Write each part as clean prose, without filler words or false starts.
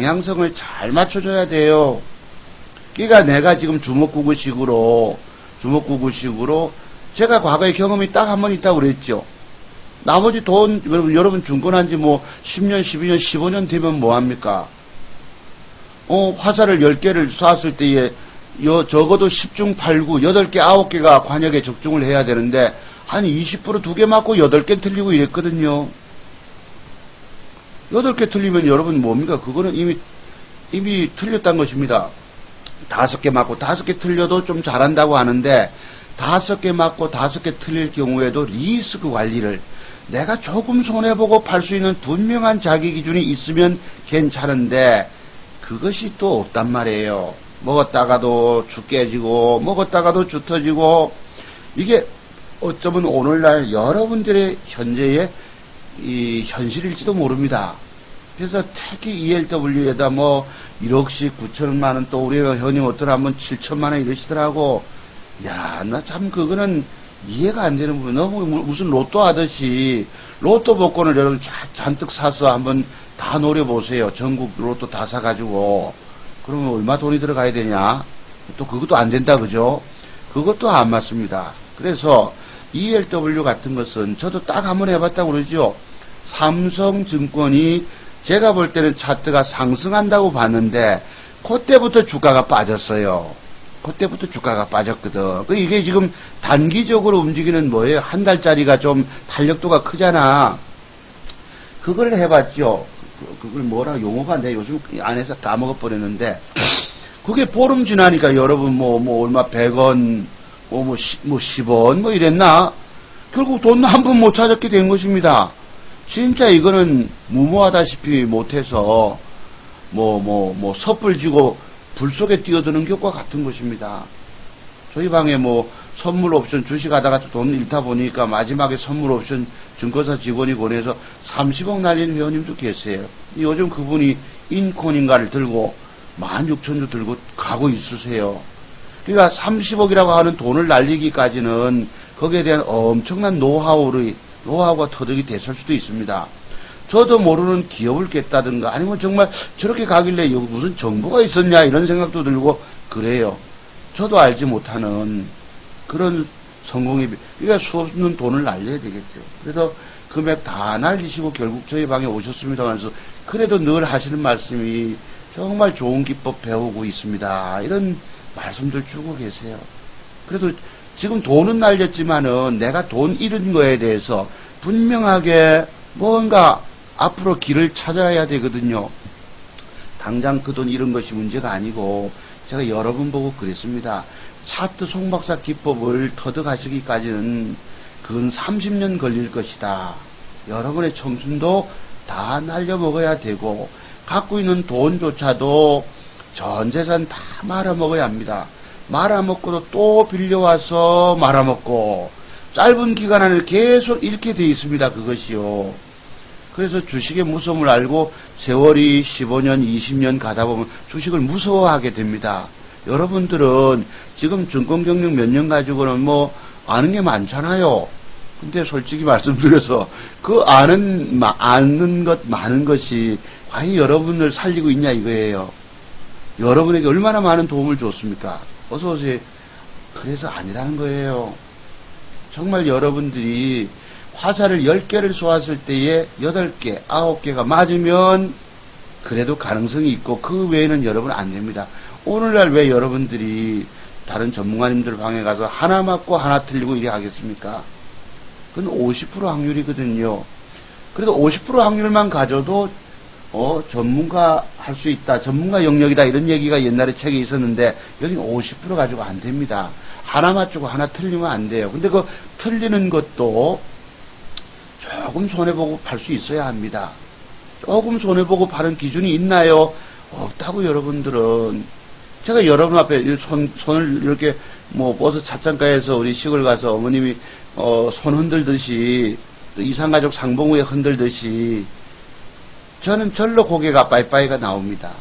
방향성을 잘 맞춰줘야 돼요. 그러니까 내가 지금 주먹구구식으로 제가 과거에 경험이 딱 한 번 있다고 그랬죠. 나머지 돈 여러분 중건한 지 뭐 10년, 12년, 15년 되면 뭐합니까? 화살을 10개를 쐈을 때에 적어도 10중 8구 8개 9개가 관역에 적중을 해야 되는데 한 20% 2개 맞고 8개 틀리고 이랬거든요. 8개 틀리면 여러분 뭡니까? 그거는 이미 틀렸다는 것입니다. 5개 맞고 5개 틀려도 좀 잘한다고 하는데 5개 맞고 5개 틀릴 경우에도 리스크 관리를 내가 조금 손해보고 팔 수 있는 분명한 자기 기준이 있으면 괜찮은데 그것이 또 없단 말이에요. 먹었다가도 죽 깨지고 먹었다가도 죽 터지고 이게 어쩌면 오늘날 여러분들의 현재의 이 현실일지도 모릅니다. 그래서 특히 ELW에다 뭐 1억씩 9천만 원 또 우리 회원님 어떤 한번 7천만 원 이러시더라고. 야, 나 참 그거는 이해가 안 되는 부분. 너무 무슨 로또 하듯이 로또 복권을 여러분 잔뜩 사서 한번 다 노려보세요. 전국 로또 다 사가지고. 그러면 얼마 돈이 들어가야 되냐? 또 그것도 안 된다, 그죠? 그것도 안 맞습니다. 그래서 ELW 같은 것은 저도 딱 한번 해봤다고 그러죠. 삼성증권이 제가 볼 때는 차트가 상승한다고 봤는데 그때부터 주가가 빠졌어요. 그때부터 주가가 빠졌거든. 이게 지금 단기적으로 움직이는 뭐예요? 한 달짜리가 좀 탄력도가 크잖아. 그걸 해봤죠. 그걸 뭐라 용어가 내 요즘 안에서 다 먹어버렸는데 그게 보름 지나니까 여러분 뭐 얼마 100원 뭐 10원 뭐 이랬나? 결국 돈 한 푼 못 찾았게 된 것입니다. 진짜 이거는 무모하다시피 못해서 섣불 지고 불 속에 뛰어드는 것과 같은 것입니다. 저희 방에 선물 옵션 주식하다가 돈 잃다 보니까 마지막에 선물 옵션 증권사 직원이 보내서 30억 날린 회원님도 계세요. 요즘 그분이 인콘인가를 들고 16,000주 들고 가고 있으세요. 그러니까 30억이라고 하는 돈을 날리기까지는 거기에 대한 엄청난 노하우가 터득이 됐을 수도 있습니다. 저도 모르는 기업을 깼다든가 아니면 정말 저렇게 가길래 여기 무슨 정보가 있었냐 이런 생각도 들고 그래요. 저도 알지 못하는 그런 성공이 그러니까 수없는 돈을 날려야 되겠죠. 그래서 금액 다 날리시고 결국 저희 방에 오셨습니다 하면서 그래도 늘 하시는 말씀이 정말 좋은 기법 배우고 있습니다. 이런 말씀들 주고 계세요. 그래도 지금 돈은 날렸지만은 내가 돈 잃은 거에 대해서 분명하게 뭔가 앞으로 길을 찾아야 되거든요. 당장 그 돈 잃은 것이 문제가 아니고 제가 여러 번 보고 그랬습니다. 차트 송박사 기법을 터득하시기까지는 그건 30년 걸릴 것이다. 여러분의 청춘도 다 날려먹어야 되고 갖고 있는 돈조차도 전 재산 다 말아먹어야 합니다. 말아먹고도 또 빌려와서 말아먹고 짧은 기간 안에 계속 잃게 되어 있습니다. 그것이요. 그래서 주식의 무서움을 알고 세월이 15년, 20년 가다 보면 주식을 무서워하게 됩니다. 여러분들은 지금 증권 경력 몇 년 가지고는 아는 게 많잖아요. 근데 솔직히 말씀드려서 그 아는 많은 것이 과연 여러분을 살리고 있냐 이거예요. 여러분에게 얼마나 많은 도움을 줬습니까? 어서 오세요. 그래서 아니라는 거예요. 정말 여러분들이 화살을 10개를 쏘았을 때에 8개, 9개가 맞으면 그래도 가능성이 있고 그 외에는 여러분 안 됩니다. 오늘날 왜 여러분들이 다른 전문가님들 방에 가서 하나 맞고 하나 틀리고 이래 하겠습니까? 그건 50% 확률이거든요. 그래도 50% 확률만 가져도 전문가 할 수 있다. 전문가 영역이다. 이런 얘기가 옛날에 책에 있었는데 여기는 50% 가지고 안 됩니다. 하나 맞추고 하나 틀리면 안 돼요. 근데 그 틀리는 것도 조금 손해보고 팔 수 있어야 합니다. 조금 손해보고 파는 기준이 있나요? 없다고 여러분들은. 제가 여러분 앞에 손을 이렇게 버스 찻장가에서 우리 시골 가서 어머님이 손 흔들듯이 이산가족 상봉후에 흔들듯이 저는 절로 고개가 빠이빠이가 나옵니다.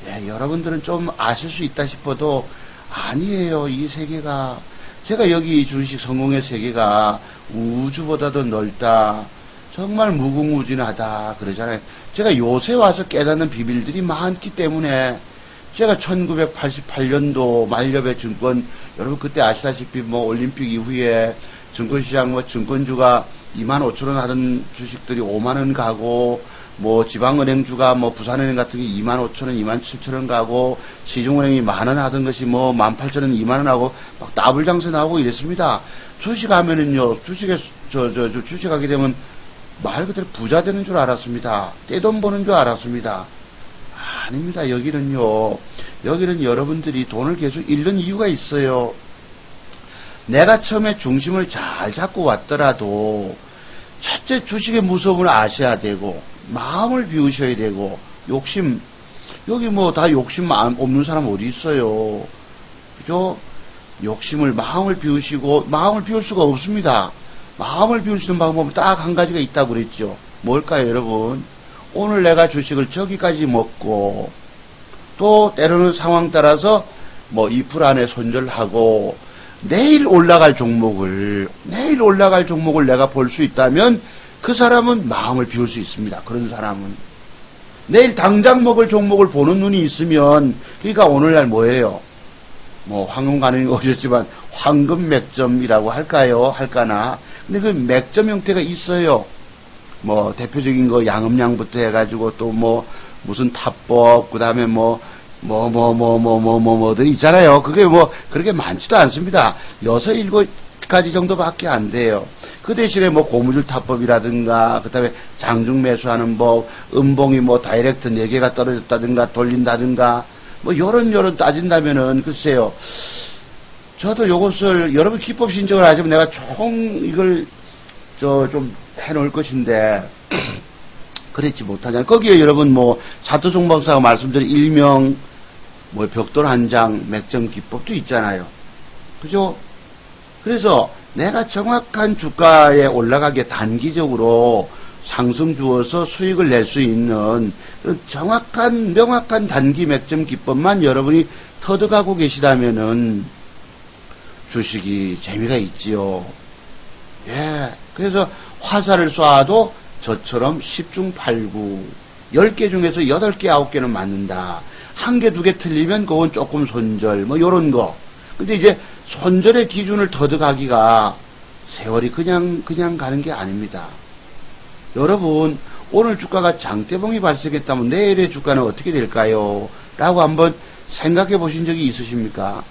예, 여러분들은 좀 아실 수 있다 싶어도 아니에요. 이 세계가 제가 여기 주식 성공의 세계가 우주보다도 넓다. 정말 무궁무진하다 그러잖아요. 제가 요새 와서 깨닫는 비밀들이 많기 때문에 제가 1988년도 만렵의 증권, 여러분 그때 아시다시피 뭐 올림픽 이후에 증권시장 뭐 증권주가 25,000원 하던 주식들이 5만원 가고, 뭐 지방은행주가 뭐 부산은행 같은 게 25,000원, 27,000원 가고, 시중은행이 10,000원 하던 것이 뭐 18,000원, 2만원 하고 막 더블 장세 나오고 이랬습니다. 주식하면은요, 주식하게 되면 말 그대로 부자 되는 줄 알았습니다. 떼돈 버는 줄 알았습니다. 아닙니다. 여기는 여러분들이 돈을 계속 잃는 이유가 있어요. 내가 처음에 중심을 잘 잡고 왔더라도 첫째 주식의 무서움을 아셔야 되고 마음을 비우셔야 되고 욕심, 여기 뭐 다 욕심 없는 사람 어디 있어요. 그죠? 마음을 비우시고, 마음을 비울 수가 없습니다. 마음을 비울 수 있는 방법은 딱 한 가지가 있다고 그랬죠. 뭘까요, 여러분? 오늘 내가 주식을 저기까지 먹고, 또 때로는 상황 따라서 뭐 2% 안에 손절하고, 내일 올라갈 종목을 내가 볼 수 있다면 그 사람은 마음을 비울 수 있습니다. 그런 사람은. 내일 당장 먹을 종목을 보는 눈이 있으면, 그러니까 오늘날 뭐예요? 뭐 황금 가능이 오셨지만 황금 맥점이라고 할까나. 근데 그 맥점 형태가 있어요. 뭐 대표적인 거 양음량부터 해가지고 또 뭐 무슨 탑법, 그 다음에 뭐들 있잖아요. 그게 뭐 그렇게 많지도 않습니다. 6, 7가지 정도밖에 안 돼요. 그 대신에 뭐 고무줄 탑법이라든가, 그 다음에 장중 매수하는 법, 음봉이 뭐 다이렉트 4개가 떨어졌다든가 돌린다든가, 뭐 요런 따진다면은 글쎄요. 저도 요것을 여러분 기법 신청을 하시면 내가 이걸 좀 해놓을 것인데 그랬지 못하잖아요. 거기에 여러분 뭐 사토종 박사가 말씀드린 일명 뭐 벽돌 한 장 맥점 기법도 있잖아요. 그죠? 그래서 내가 정확한 주가에 올라가게 단기적으로 상승 주어서 수익을 낼 수 있는 정확한 명확한 단기 맥점 기법만 여러분이 터득하고 계시다면은 주식이 재미가 있지요. 예. 그래서 화살을 쏴도 저처럼 10중 8구 10개 중에서 8개 9개는 맞는다. 1개 2개 틀리면 그건 조금 손절 뭐 요런 거. 근데 이제 손절의 기준을 터득하기가 세월이 그냥 가는 게 아닙니다. 여러분, 오늘 주가가 장대봉이 발생했다면 내일의 주가는 어떻게 될까요? 라고 한번 생각해 보신 적이 있으십니까?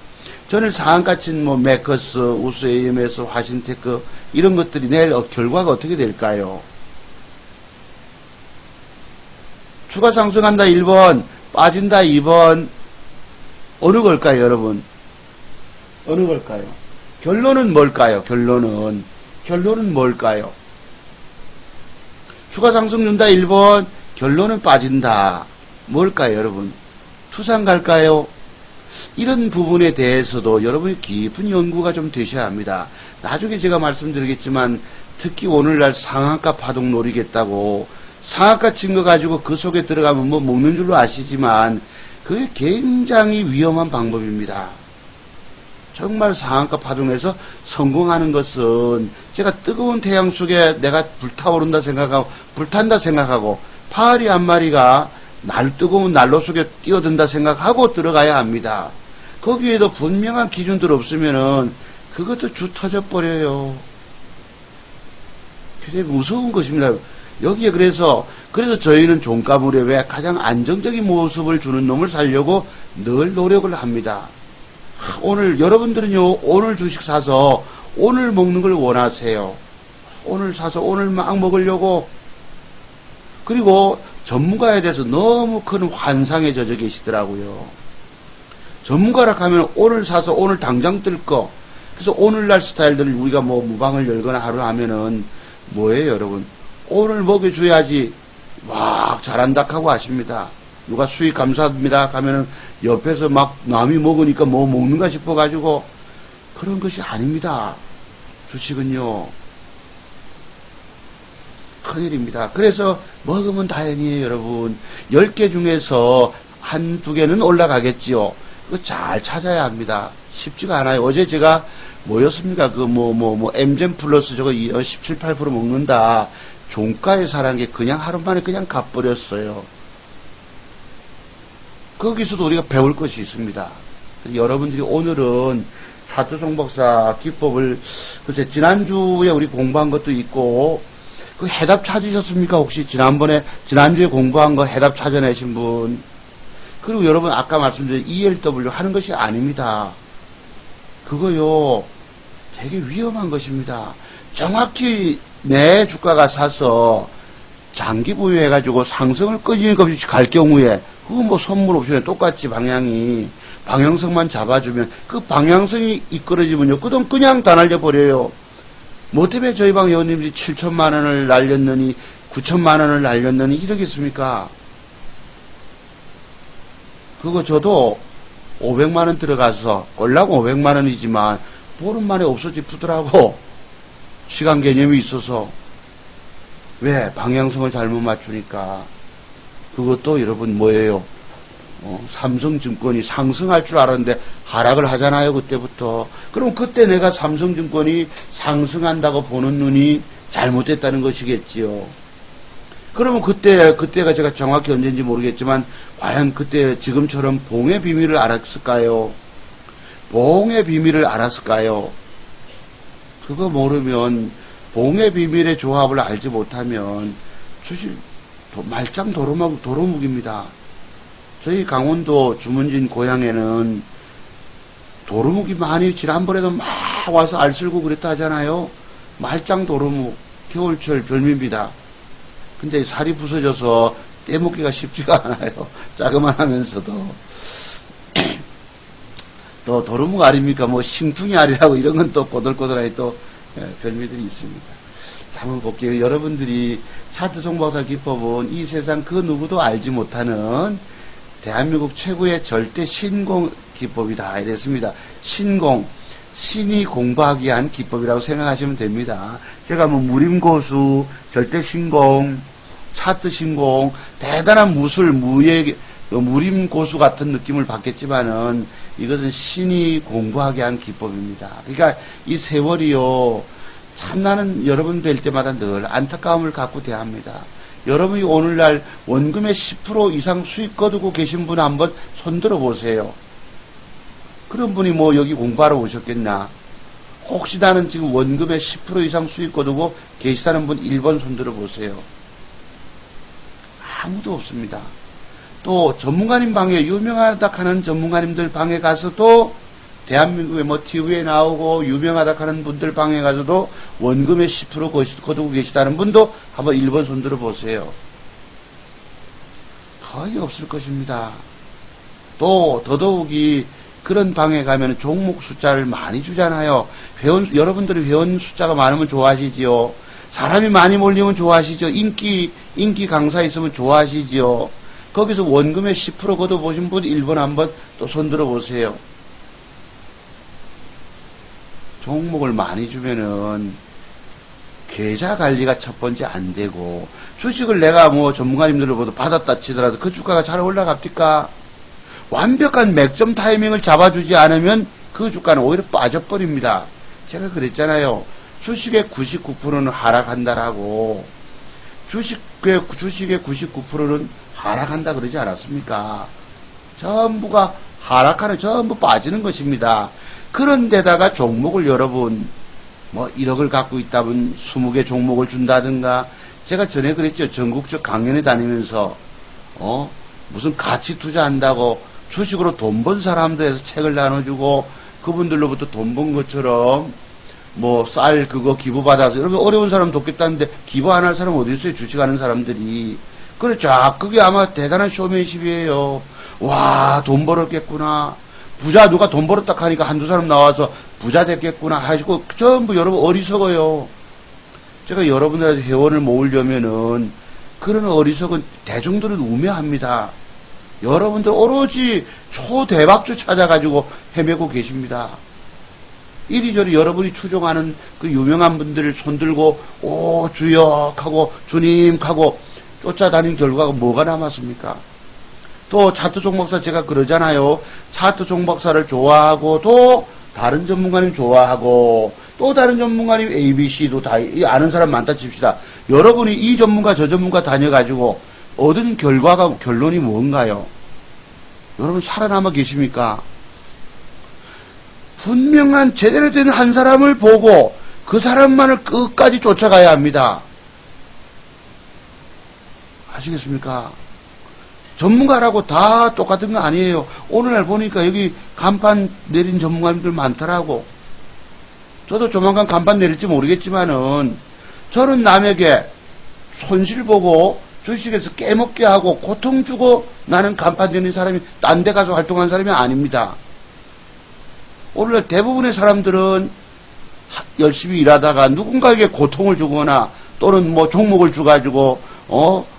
저는 상한가 친 뭐 매커스, 우스 AMS, 화신테크 이런 것들이 내일 결과가 어떻게 될까요? 주가 상승한다 1번, 빠진다 2번. 어느 걸까요, 여러분? 어느 걸까요? 결론은 뭘까요? 결론은 뭘까요? 주가 상승 준다 1번, 결론은 빠진다. 뭘까요, 여러분? 투상 갈까요? 이런 부분에 대해서도 여러분이 깊은 연구가 좀 되셔야 합니다. 나중에 제가 말씀드리겠지만 특히 오늘날 상한가 파동 노리겠다고 상한가 친 거 가지고 그 속에 들어가면 뭐 먹는 줄로 아시지만 그게 굉장히 위험한 방법입니다. 정말 상한가 파동에서 성공하는 것은 제가 뜨거운 태양 속에 내가 불타오른다 생각하고 불탄다 생각하고 파리 한 마리가 뜨거운 난로 속에 뛰어든다 생각하고 들어가야 합니다. 거기에도 분명한 기준들 없으면은 그것도 주 터져버려요. 굉장히 무서운 것입니다. 여기에 그래서 저희는 종가물에 왜 가장 안정적인 모습을 주는 놈을 살려고 늘 노력을 합니다. 오늘 여러분들은요, 오늘 주식 사서 오늘 먹는 걸 원하세요. 오늘 사서 오늘 막 먹으려고. 그리고 전문가에 대해서 너무 큰 환상에 젖어 계시더라고요. 전문가라 하면 오늘 사서 오늘 당장 뜰 거. 그래서 오늘날 스타일들을 우리가 뭐 무방을 열거나 하루 하면은 뭐예요, 여러분? 오늘 먹여줘야지 막 잘한다 하고 하십니다. 누가 수익 감사합니다 하면은 옆에서 막 남이 먹으니까 뭐 먹는가 싶어가지고 그런 것이 아닙니다. 주식은요. 큰일입니다. 그래서 먹으면 다행이에요, 여러분. 10개 중에서 한두 개는 올라가겠지요. 그거 잘 찾아야 합니다. 쉽지가 않아요. 어제 제가 뭐였습니까? M젠 플러스 저거 17, 8% 먹는다. 종가에 사는 게 그냥 하루 만에 그냥 가버렸어요. 거기서도 우리가 배울 것이 있습니다. 여러분들이 오늘은 차트송 박사 기법을, 글쎄, 지난주에 우리 공부한 것도 있고, 그 해답 찾으셨습니까? 혹시 지난주에 공부한 거 해답 찾아내신 분? 그리고 여러분, 아까 말씀드린 ELW 하는 것이 아닙니다. 그거요, 되게 위험한 것입니다. 정확히 내 주가가 사서 장기 보유해가지고 상승을 끊이는 없이 갈 경우에, 그거 뭐 선물 옵션에 똑같이 방향성만 잡아주면 그 방향성이 이끌어지면요, 그냥 다 날려버려요. 뭐 때문에 저희 방 회원님들이 7천만 원을 날렸느니 9천만 원을 날렸느니 이러겠습니까? 그거 저도 500만 원 들어가서 꼴라고 500만 원이지만 보름 만에 없어지더라고. 시간 개념이 있어서. 왜? 방향성을 잘못 맞추니까. 그것도 여러분 뭐예요? 삼성증권이 상승할 줄 알았는데 하락을 하잖아요, 그때부터. 그럼 그때 내가 삼성증권이 상승한다고 보는 눈이 잘못됐다는 것이겠지요. 그러면 그때가 제가 정확히 언제인지 모르겠지만, 과연 그때 지금처럼 봉의 비밀을 알았을까요? 봉의 비밀을 알았을까요? 그거 모르면, 봉의 비밀의 조합을 알지 못하면, 사실, 말짱 도루묵입니다. 저희 강원도 주문진 고향에는 도루묵이 많이 지난번에도 막 와서 알 쓸고 그랬다 하잖아요. 말짱 도루묵, 겨울철 별미입니다. 근데 살이 부서져서 떼먹기가 쉽지가 않아요. 자그만하면서도. 또 도루묵 알입니까? 뭐 싱퉁이 알이라고 이런 건 또 꼬들꼬들하게 또 별미들이 있습니다. 자, 한번 볼게요. 여러분들이 차트송 박사 기법은 이 세상 그 누구도 알지 못하는 대한민국 최고의 절대 신공 기법이다. 이랬습니다. 신공, 신이 공부하기 위한 기법이라고 생각하시면 됩니다. 제가 뭐 무림고수, 절대 신공, 차트 신공, 대단한 무술, 무림고수 같은 느낌을 받겠지만은 이것은 신이 공부하게 한 기법입니다. 그러니까 이 세월이요, 참 나는 여러분 뵐 때마다 늘 안타까움을 갖고 대합니다. 여러분이 오늘날 원금의 10% 이상 수익 거두고 계신 분 한번 손들어 보세요. 그런 분이 뭐 여기 공부하러 오셨겠나? 혹시 나는 지금 원금의 10% 이상 수익 거두고 계시다는 분 1번 손들어 보세요. 아무도 없습니다. 또 전문가님 방에, 유명하다 하는 전문가님들 방에 가서도, 대한민국의 뭐 TV에 나오고 유명하다 하는 분들 방에 가서도 원금의 10% 거두고 계시다는 분도 한번 1번 손들어 보세요. 거의 없을 것입니다. 또 더더욱이 그런 방에 가면 종목 숫자를 많이 주잖아요. 여러분들이 회원 숫자가 많으면 좋아하시지요. 사람이 많이 몰리면 좋아하시죠. 인기 강사 있으면 좋아하시지요. 거기서 원금의 10% 걷어보신 분 1번 한번 또 손들어 보세요. 종목을 많이 주면은 계좌 관리가 첫 번째 안 되고, 주식을 내가 뭐 전문가님들로부터 받았다 치더라도 그 주가가 잘 올라갑니까? 완벽한 맥점 타이밍을 잡아주지 않으면 그 주가는 오히려 빠져버립니다. 제가 그랬잖아요. 주식의 99%는 하락한다라고. 주식의 99%는 하락한다 그러지 않았습니까? 전부가 하락하는, 전부 빠지는 것입니다. 그런데다가 종목을 여러분, 뭐 1억을 갖고 있다면 20개 종목을 준다든가, 제가 전에 그랬죠. 전국적 강연에 다니면서, 무슨 가치 투자한다고 주식으로 돈 번 사람들에서 책을 나눠주고, 그분들로부터 돈 번 것처럼, 뭐 쌀 그거 기부받아서, 여러분 어려운 사람 돕겠다는데 기부 안 할 사람 어디 있어요? 주식하는 사람들이. 그렇죠. 그게 아마 대단한 쇼맨십이에요. 와, 돈 벌었겠구나. 부자, 누가 돈 벌었다 하니까 한두 사람 나와서 부자 됐겠구나 하시고, 전부 여러분 어리석어요. 제가 여러분들한테 회원을 모으려면은 그런 어리석은 대중들은 우매합니다. 여러분들 오로지 초대박주 찾아가지고 헤매고 계십니다. 이리저리 여러분이 추종하는 그 유명한 분들을 손들고 오 주역 하고 주님 하고 쫓아다닌 결과가 뭐가 남았습니까? 또 차트 종박사 제가 그러잖아요. 차트 종박사를 좋아하고 또 다른 전문가님 좋아하고 또 다른 전문가님 ABC도 다 아는 사람 많다 칩시다. 여러분이 이 전문가 저 전문가 다녀가지고 얻은 결론이 뭔가요? 여러분 살아남아 계십니까? 분명한 제대로 된 한 사람을 보고 그 사람만을 끝까지 쫓아가야 합니다. 아시겠습니까? 전문가라고 다 똑같은 거 아니에요. 오늘날 보니까 여기 간판 내린 전문가님들 많더라고. 저도 조만간 간판 내릴지 모르겠지만은 저는 남에게 손실 보고 주식에서 깨먹게 하고 고통 주고 나는 간판 내린 사람이 딴 데 가서 활동한 사람이 아닙니다. 오늘날 대부분의 사람들은 열심히 일하다가 누군가에게 고통을 주거나 또는 뭐 종목을 주가지고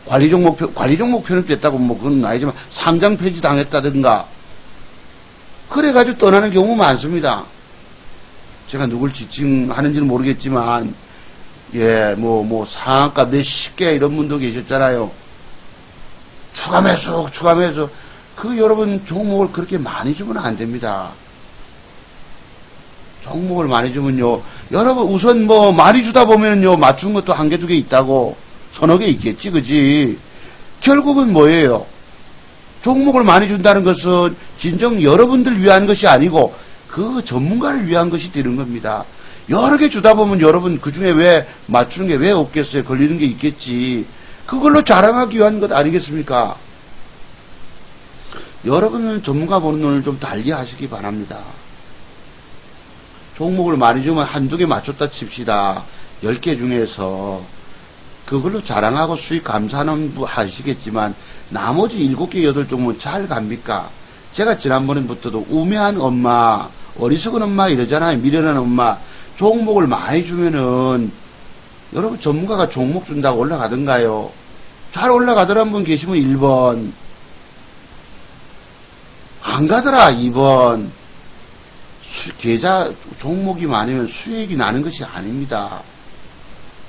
관리 종목 편입됐다고 뭐 그건 아니지만 상장 폐지 당했다든가 그래가지고 떠나는 경우 많습니다. 제가 누굴 지칭하는지는 모르겠지만 뭐 상한가 몇십 개 이런 분도 계셨잖아요. 추가 매수 그 여러분 종목을 그렇게 많이 주면 안 됩니다. 종목을 많이 주면요 여러분 우선 뭐 많이 주다 보면요 맞춘 것도 한 개 두 개 있다고 서너 개 있겠지 그지. 결국은 뭐예요? 종목을 많이 준다는 것은 진정 여러분들 위한 것이 아니고 그 전문가를 위한 것이 되는 겁니다. 여러 개 주다 보면 여러분 그 중에 왜 맞추는 게 왜 없겠어요? 걸리는 게 있겠지. 그걸로 자랑하기 위한 것 아니겠습니까? 여러분은 전문가 보는 눈을 좀 달리 하시기 바랍니다. 종목을 많이 주면 한두 개 맞췄다 칩시다. 10개 중에서 그걸로 자랑하고 수익 감사는 하시겠지만 나머지 7개, 8종목은 잘 갑니까? 제가 지난번부터도 우매한 엄마, 어리석은 엄마 이러잖아요. 미련한 엄마. 종목을 많이 주면은 여러분 전문가가 종목 준다고 올라가던가요? 잘 올라가더란 분 계시면 1번. 안 가더라 2번. 계좌 종목이 많으면 수익이 나는 것이 아닙니다.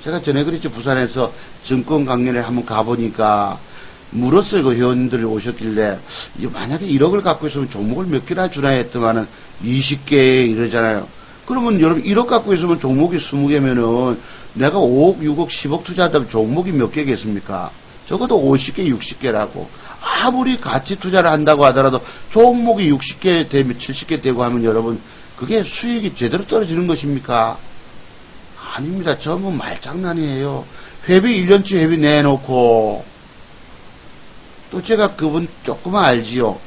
제가 전에 그랬죠. 부산에서 증권 강연에 한번 가보니까 물었어요. 그 회원들이 오셨길래 만약에 1억을 갖고 있으면 종목을 몇 개나 주나 했더만은 20개 이러잖아요. 그러면 여러분 1억 갖고 있으면 종목이 20개면은 내가 5억, 6억, 10억 투자하다면 종목이 몇 개겠습니까? 적어도 50개, 60개라고. 아무리 가치 투자를 한다고 하더라도 종목이 60개 되면 70개 되고 하면 여러분 그게 수익이 제대로 떨어지는 것입니까? 아닙니다. 전부 말장난이에요. 회비 1년치 회비 내놓고 또 제가 그분 조금만 알지요.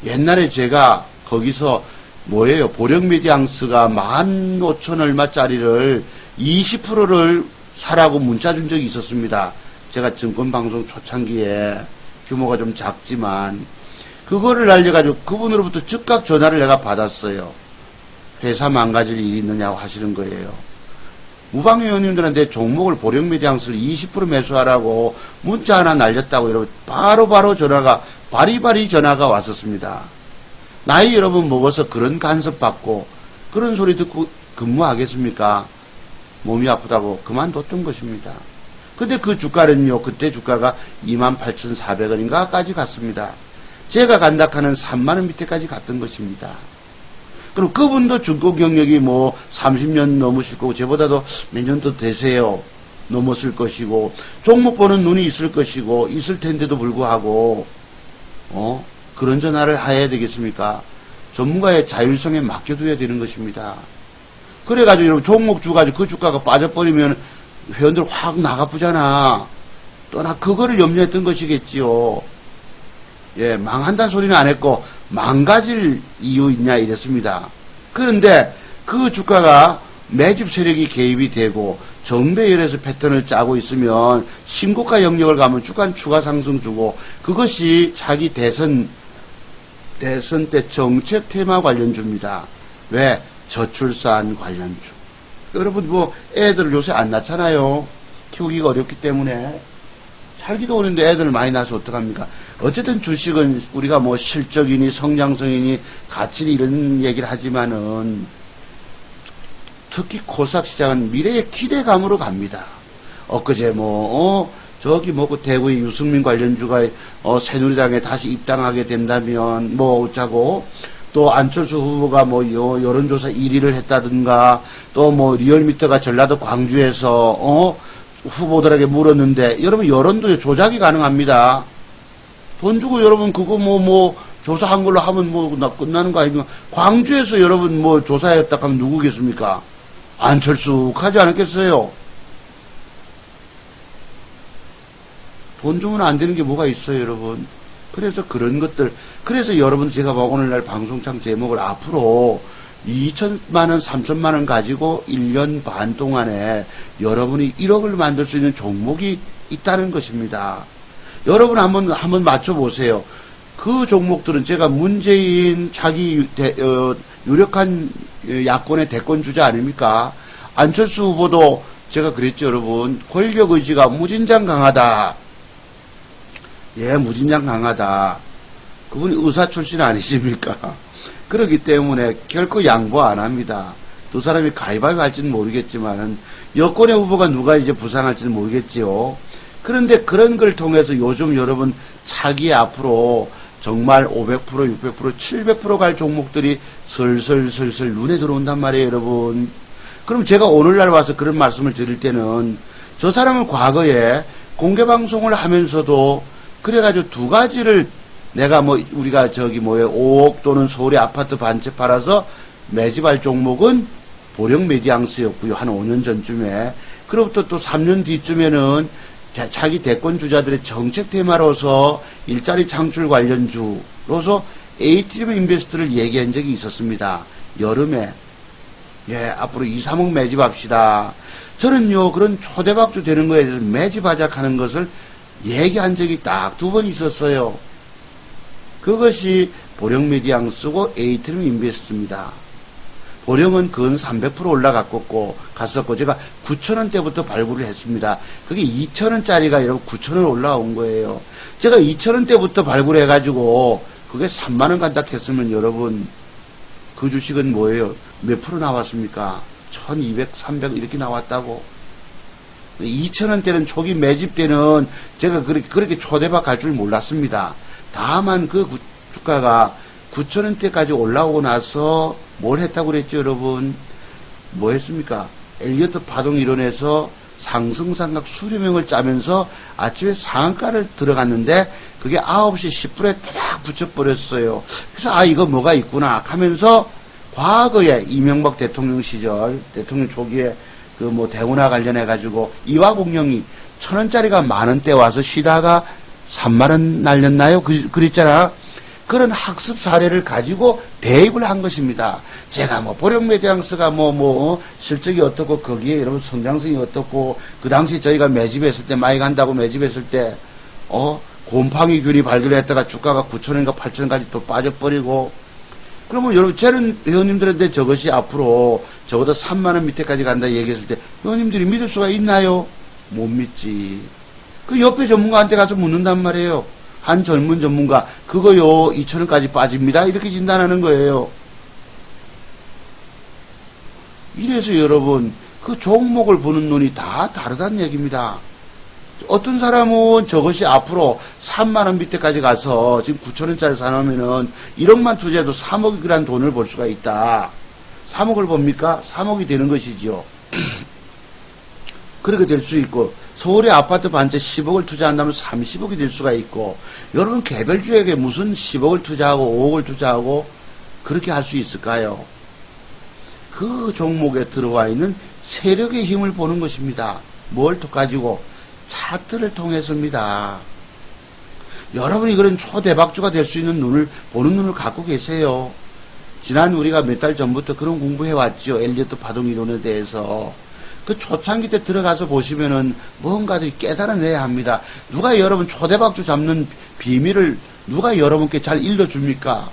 옛날에 제가 거기서 뭐예요? 보령메디앙스가 15,000 얼마짜리를 20%를 사라고 문자 준 적이 있었습니다. 제가 증권방송 초창기에 규모가 좀 작지만 그거를 알려가지고 그분으로부터 즉각 전화를 내가 받았어요. 회사 망가질 일이 있느냐고 하시는 거예요. 무방위원님들한테 종목을 보령메디앙스를 20% 매수하라고 문자 하나 날렸다고 여러분 바로 전화가 바리바리 전화가 왔었습니다. 나이 여러분 먹어서 그런 간섭 받고 그런 소리 듣고 근무하겠습니까? 몸이 아프다고 그만뒀던 것입니다. 근데 그 주가는요 그때 주가가 28,400원인가까지 갔습니다. 제가 간다하는 3만원 밑에까지 갔던 것입니다. 그럼 그분도 증권 경력이 뭐 30년 넘으실 거고 저보다도 몇 년 더 되세요. 넘었을 것이고 종목 보는 눈이 있을 것이고 있을 텐데도 불구하고 그런 전화를 해야 되겠습니까? 전문가의 자율성에 맡겨둬야 되는 것입니다. 그래가지고 여러분 종목 주가지고 그 주가가 빠져버리면 회원들 확 나가쁘잖아. 또 나 그거를 염려했던 것이겠지요. 예, 망한다는 소리는 안 했고 망가질 이유 있냐 이랬습니다. 그런데 그 주가가 매집 세력이 개입이 되고 정배열에서 패턴을 짜고 있으면 신고가 영역을 가면 주가는 추가 상승 주고 그것이 자기 대선 때 정책 테마 관련주입니다. 왜? 저출산 관련주. 여러분 뭐 애들을 요새 안 낳잖아요. 키우기가 어렵기 때문에. 살기도 어려운데 애들을 많이 낳아서 어떡합니까? 어쨌든 주식은 우리가 뭐 실적이니 성장성이니 가치니 이런 얘기를 하지만은 특히 코스닥 시장은 미래의 기대감으로 갑니다. 엊그제 저기 그 대구의 유승민 관련주가 새누리당에 다시 입당하게 된다면 뭐 어쩌고 또 안철수 후보가 뭐 여론조사 1위를 했다든가 또 뭐 리얼미터가 전라도 광주에서 후보들에게 물었는데 여러분 여론도 조작이 가능합니다. 돈 주고 여러분 그거 뭐 조사한 걸로 하면 뭐 끝나는 거 아닙니까? 광주에서 여러분 뭐 조사했다 하면 누구겠습니까? 안철수 하지 않았겠어요? 돈 주면 안 되는 게 뭐가 있어요, 여러분? 그래서 그런 것들, 그래서 여러분 제가 오늘날 방송창 제목을 앞으로 2천만원, 3천만원 가지고 1년 반 동안에 여러분이 1억을 만들 수 있는 종목이 있다는 것입니다. 여러분 한번 맞춰보세요. 그 종목들은 제가 문재인 자기 유력한 야권의 대권 주자 아닙니까? 안철수 후보도 제가 그랬죠, 여러분. 권력 의지가 무진장 강하다. 예, 무진장 강하다. 그분이 의사 출신 아니십니까? 그렇기 때문에 결코 양보 안 합니다. 두 사람이 가위바위보 할지는 모르겠지만 여권의 후보가 누가 이제 부상할지는 모르겠지요. 그런데 그런 걸 통해서 요즘 여러분 차기 앞으로 정말 500%, 600%, 700% 갈 종목들이 슬슬 눈에 들어온단 말이에요, 여러분. 그럼 제가 오늘날 와서 그런 말씀을 드릴 때는 저 사람은 과거에 공개방송을 하면서도 그래가지고 두 가지를 내가 우리가 5억 또는 서울의 아파트 반 채 팔아서 매집할 종목은 보령 메디앙스였고요. 한 5년 전쯤에. 그로부터 또 3년 뒤쯤에는 자기 대권 주자들의 정책 테마로서 일자리 창출 관련주로서 에이트리브 인베스트를 얘기한 적이 있었습니다. 여름에. 예, 앞으로 2, 3억 매집합시다. 저는요, 그런 초대박주 되는 거에 대해서 매집하자 하는 것을 얘기한 적이 딱 2번 있었어요. 그것이 보령 메디앙스고 에이트리브 인베스트입니다. 보령은 근 300% 올라갔고 갔었고 제가 9,000원대부터 발굴을 했습니다. 그게 2,000원짜리가 여러분 9,000원 올라온 거예요. 제가 2,000원대부터 발굴해가지고 그게 3만원 간다 했으면 여러분 그 주식은 뭐예요? 몇 프로 나왔습니까? 1200, 300 이렇게 나왔다고. 2,000원대는 초기 매집 때는 제가 그렇게 초대박 갈 줄 몰랐습니다. 다만 그 주가가 9,000원대까지 올라오고 나서 뭘 했다고 그랬죠, 여러분? 뭐 했습니까? 엘리어트 파동 이론에서 상승삼각 수렴형을 짜면서 아침에 상한가를 들어갔는데 그게 9시 10분에 딱 붙여버렸어요. 그래서 이거 뭐가 있구나 하면서 과거에 이명박 대통령 시절, 대통령 초기에 대운하 관련해가지고 이화공룡이 1,000원짜리가 만원대 와서 쉬다가 3만원 날렸나요? 그랬잖아. 그런 학습 사례를 가지고 대입을 한 것입니다. 제가 보령 메디앙스가 실적이 어떻고 거기에 여러분 성장성이 어떻고 그 당시 저희가 매집했을 때 많이 간다고 매집했을 때 곰팡이 균이 발견했다가 주가가 9,000원인가 8,000원까지 또 빠져버리고 그러면 여러분 저는 회원님들한테 저것이 앞으로 적어도 3만원 밑에까지 간다 얘기했을 때 회원님들이 믿을 수가 있나요? 못 믿지. 그 옆에 전문가한테 가서 묻는단 말이에요. 한 젊은 전문가 그거요 2,000원까지 빠집니다. 이렇게 진단하는 거예요. 이래서 여러분 그 종목을 보는 눈이 다 다르다는 얘기입니다. 어떤 사람은 저것이 앞으로 3만원 밑에까지 가서 지금 9,000원짜리 사놓으면은 1억만 투자해도 3억이라는 돈을 벌 수가 있다. 3억을 봅니까? 3억이 되는 것이지요. 그렇게 될 수 있고 서울의 아파트 반채 10억을 투자한다면 30억이 될 수가 있고 여러분 개별주에게 무슨 10억을 투자하고 5억을 투자하고 그렇게 할 수 있을까요? 그 종목에 들어와 있는 세력의 힘을 보는 것입니다. 뭘 가지고? 차트를 통해서입니다. 여러분이 그런 초대박주가 될 수 있는 보는 눈을 갖고 계세요. 지난 우리가 몇 달 전부터 그런 공부해왔죠. 엘리어트 파동 이론에 대해서. 그 초창기 때 들어가서 보시면은 뭔가들이 깨달아내야 합니다. 누가 여러분 초대박주 잡는 비밀을 누가 여러분께 잘 일러줍니까?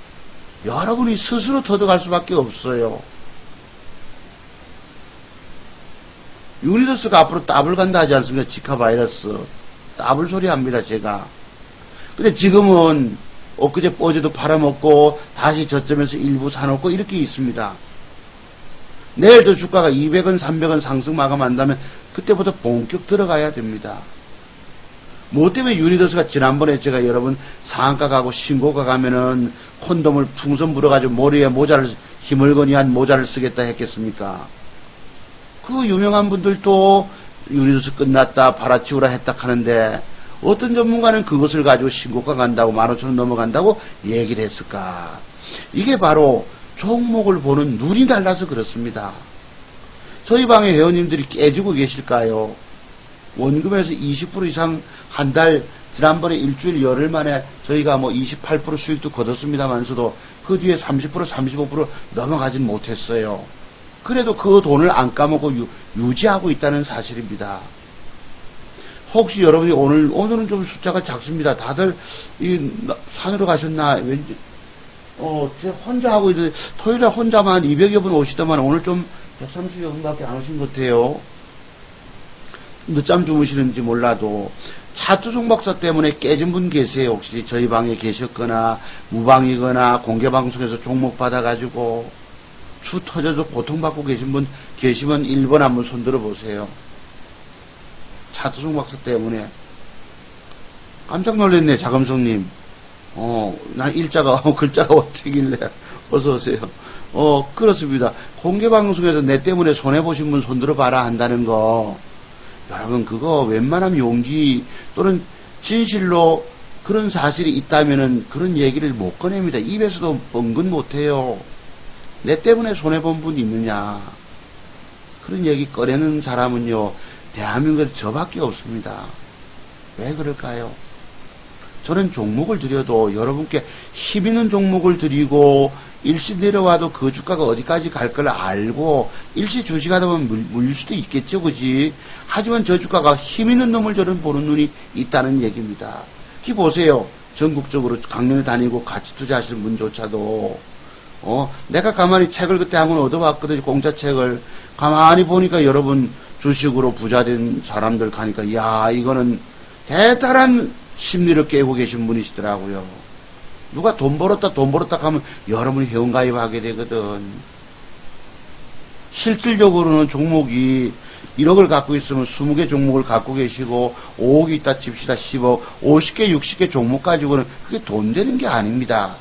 여러분이 스스로 터득할 수밖에 없어요. 유니더스가 앞으로 더블 간다 하지 않습니까? 지카 바이러스. 더블 소리 합니다, 제가. 근데 지금은 엊그제 어제도 팔아먹고 다시 저점에서 일부 사놓고 이렇게 있습니다. 내일도 주가가 200원, 300원 상승 마감한다면 그때부터 본격 들어가야 됩니다. 뭐 때문에 유니더스가 지난번에 제가 여러분 상한가 가고 신고가 가면은 콘돔을 풍선 불어가지고 머리에 모자를 희물건이한 모자를 쓰겠다 했겠습니까? 그 유명한 분들도 유리뉴스 끝났다 팔아치우라 했다 하는데 어떤 전문가는 그것을 가지고 신고가 간다고 15,000원 넘어간다고 얘기를 했을까? 이게 바로 종목을 보는 눈이 달라서 그렇습니다. 저희 방에 회원님들이 깨지고 계실까요? 원금에서 20% 이상 한 달, 지난번에 일주일 열흘 만에 저희가 뭐 28% 수익도 거뒀습니다만서도 그 뒤에 30%, 35% 넘어가진 못했어요. 그래도 그 돈을 안 까먹고 유지하고 있다는 사실입니다. 혹시 여러분이 오늘은 좀 숫자가 작습니다. 다들 산으로 가셨나? 왠지, 제가 혼자 하고 있는데, 토요일에 혼자만 200여 분 오시더만 오늘 좀 130여 분밖에 안 오신 것 같아요. 늦잠 주무시는지 몰라도. 차투송 박사 때문에 깨진 분 계세요? 혹시 저희 방에 계셨거나, 무방이거나, 공개방송에서 종목 받아가지고, 추 터져서 고통받고 계신 분 계시면 1번 한번 손들어 보세요. 차투송 박사 때문에. 깜짝 놀랐네, 자금성님. 난 일자가, 글자가 어떻게길래. 어서오세요. 그렇습니다. 공개방송에서 내 때문에 손해보신 분 손들어 봐라 한다는 거. 여러분, 그거 웬만하면 용기 또는 진실로 그런 사실이 있다면은 그런 얘기를 못 꺼냅니다. 입에서도 뻥근 못해요. 내 때문에 손해본 분 있느냐. 그런 얘기 꺼내는 사람은요, 대한민국에 저밖에 없습니다. 왜 그럴까요? 저는 종목을 드려도 여러분께 힘 있는 종목을 드리고 일시 내려와도 그 주가가 어디까지 갈 걸 알고 일시 주식하다 보면 물릴 수도 있겠죠, 그지? 하지만 저 주가가 힘 있는 놈을 저는 보는 눈이 있다는 얘기입니다. 이 보세요. 전국적으로 강연을 다니고 같이 투자하시는 분조차도 내가 가만히 책을 그때 한 권 얻어봤거든요. 공짜책을. 가만히 보니까 여러분 주식으로 부자된 사람들 가니까 야, 이거는 대단한 심리를 깨고 계신 분이시더라고요. 누가 돈 벌었다 하면 여러분이 회원가입하게 되거든. 실질적으로는 종목이 1억을 갖고 있으면 20개 종목을 갖고 계시고 5억이 있다 칩시다. 10억, 50개, 60개 종목 가지고는 그게 돈 되는 게 아닙니다.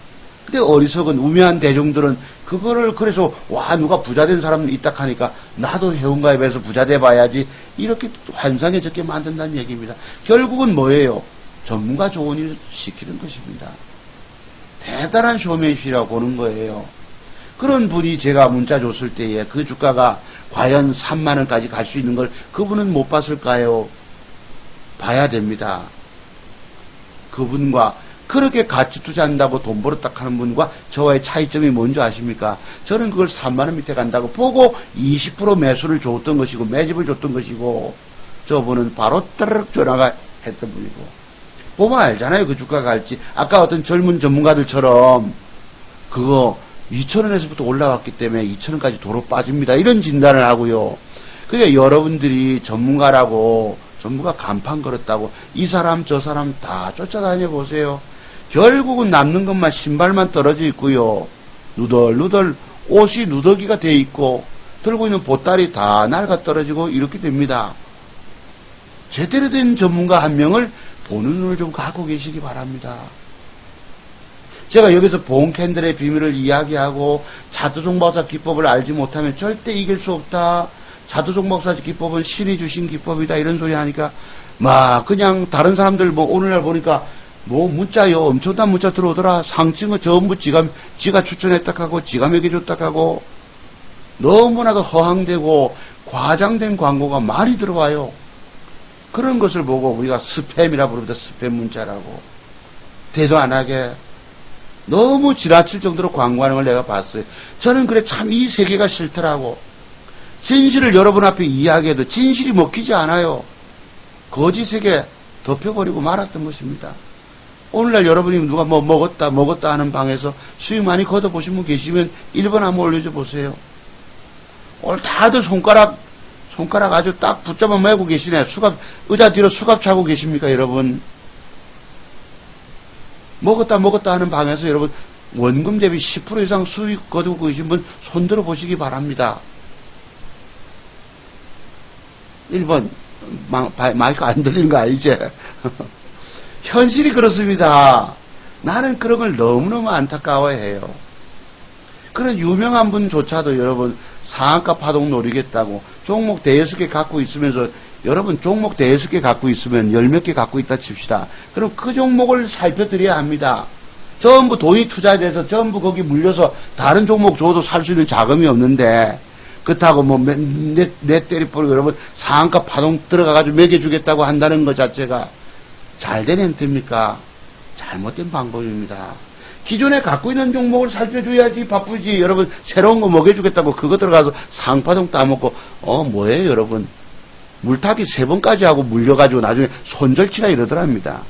근데 어리석은 우매한 대중들은 그거를 그래서 와, 누가 부자된 사람 있다 하니까 나도 회원가입해서 부자돼 봐야지 이렇게 환상에 적게 만든다는 얘기입니다. 결국은 뭐예요? 전문가 좋은 일 시키는 것입니다. 대단한 쇼맨십이라고 보는 거예요. 그런 분이 제가 문자 줬을 때에 그 주가가 과연 3만원까지 갈 수 있는 걸 그분은 못 봤을까요? 봐야 됩니다. 그분과 그렇게 가치 투자한다고 돈 벌었다 하는 분과 저와의 차이점이 뭔지 아십니까? 저는 그걸 3만원 밑에 간다고 보고 20% 매수를 줬던 것이고 매집을 줬던 것이고 저분은 바로 따르륵 전화가 했던 분이고 보면 알잖아요. 그 주가가 갈지. 아까 어떤 젊은 전문가들처럼 그거 2,000원에서부터 올라왔기 때문에 2,000원까지 도로 빠집니다. 이런 진단을 하고요. 그러니까 여러분들이 전문가라고 전문가 간판 걸었다고 이 사람 저 사람 다 쫓아다녀 보세요. 결국은 남는 것만 신발만 떨어져 있고요. 누덜누덜 옷이 누더기가 돼 있고 들고 있는 보따리 다 낡아 떨어지고 이렇게 됩니다. 제대로 된 전문가 한 명을 보는 눈을 좀 갖고 계시기 바랍니다. 제가 여기서 보온 캔들의 비밀을 이야기하고 차트종박사 기법을 알지 못하면 절대 이길 수 없다. 차트종박사 기법은 신이 주신 기법이다. 이런 소리 하니까 막 그냥 다른 사람들 뭐 오늘날 보니까 뭐 문자요 엄청난 문자 들어오더라. 상층은 전부 지가 추천했다 하고 지가 먹여줬다 하고 너무나도 허황되고 과장된 광고가 많이 들어와요. 그런 것을 보고 우리가 스팸이라 부릅니다. 스팸 문자라고. 대도 안 하게. 너무 지나칠 정도로 광고하는 걸 내가 봤어요. 저는 그래 참 이 세계가 싫더라고. 진실을 여러분 앞에 이야기해도 진실이 먹히지 않아요. 거짓 세계 덮여버리고 말았던 것입니다. 오늘날 여러분이 누가 뭐 먹었다 하는 방에서 수익 많이 걷어보신 분 계시면 1번 한번 올려줘 보세요. 오늘 다들 손가락 아주 딱 붙잡아 매고 계시네. 의자 뒤로 수갑 차고 계십니까, 여러분? 먹었다 하는 방에서 여러분, 원금 대비 10% 이상 수익 거두고 계신 분 손들어 보시기 바랍니다. 1번, 마이크 안 들리는 거 아니지? 현실이 그렇습니다. 나는 그런 걸 너무너무 안타까워해요. 그런 유명한 분조차도 여러분 상한가 파동 노리겠다고 종목 대여섯 개 갖고 있으면서 여러분 종목 대여섯 개 갖고 있으면 열 몇 개 갖고 있다 칩시다. 그럼 그 종목을 살펴드려야 합니다. 전부 돈이 투자돼서 전부 거기 물려서 다른 종목 줘도 살 수 있는 자금이 없는데 그렇다고 뭐 내 때리버리고 여러분 상한가 파동 들어가가지고 매겨주겠다고 한다는 것 자체가 잘된 행태입니까? 잘못된 방법입니다. 기존에 갖고 있는 종목을 살펴줘야지 바쁘지. 여러분 새로운 거 먹여주겠다고 그거 들어가서 상파동 따먹고 뭐예요 여러분. 물타기 3번까지 하고 물려가지고 나중에 손절치라 이러더랍니다.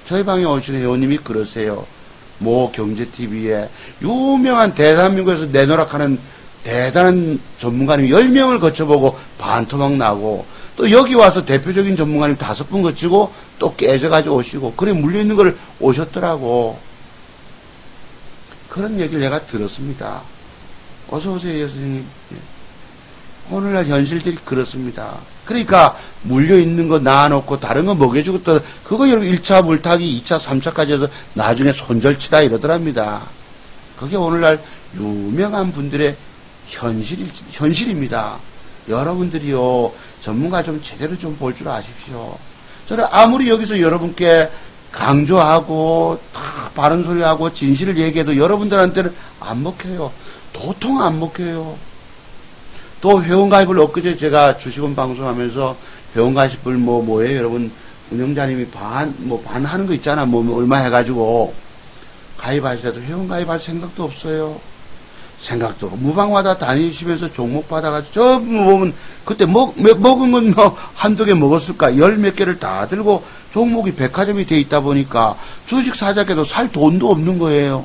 저희 방에 오시는 회원님이 그러세요. 모 경제TV에 유명한 대한민국에서 내노락하는 대단한 전문가님 10명을 거쳐보고 반토막 나고 또 여기 와서 대표적인 전문가님 5분 거치고 또 깨져가지고 오시고 그래 물려있는 걸 오셨더라고. 그런 얘기를 내가 들었습니다. 어서오세요 선생님. 오늘날 현실들이 그렇습니다. 그러니까 물려있는 거 놔놓고 다른 거 먹여주고 또 그거 여러분 1차 물타기 2차 3차까지 해서 나중에 손절치라 이러더랍니다. 그게 오늘날 유명한 분들의 현실입니다. 여러분들이요 전문가 좀 제대로 좀 볼 줄 아십시오. 저는 아무리 여기서 여러분께 강조하고 다 바른 소리하고 진실을 얘기해도 여러분들한테는 안 먹혀요. 도통 안 먹혀요. 또 회원가입을 엊그제 제가 주식원 방송하면서 회원가입을 뭐예요 여러분 운영자님이 반 하는 거 있잖아 뭐 얼마 해가지고 가입하시라도 회원가입할 생각도 없어요. 생각도 없고 무방마다 다니시면서 종목 받아가지고 전부 보면 그때 먹은 건 뭐 한두 개 먹었을까 열 몇 개를 다 들고 종목이 백화점이 돼 있다 보니까 주식 사자께도 살 돈도 없는 거예요.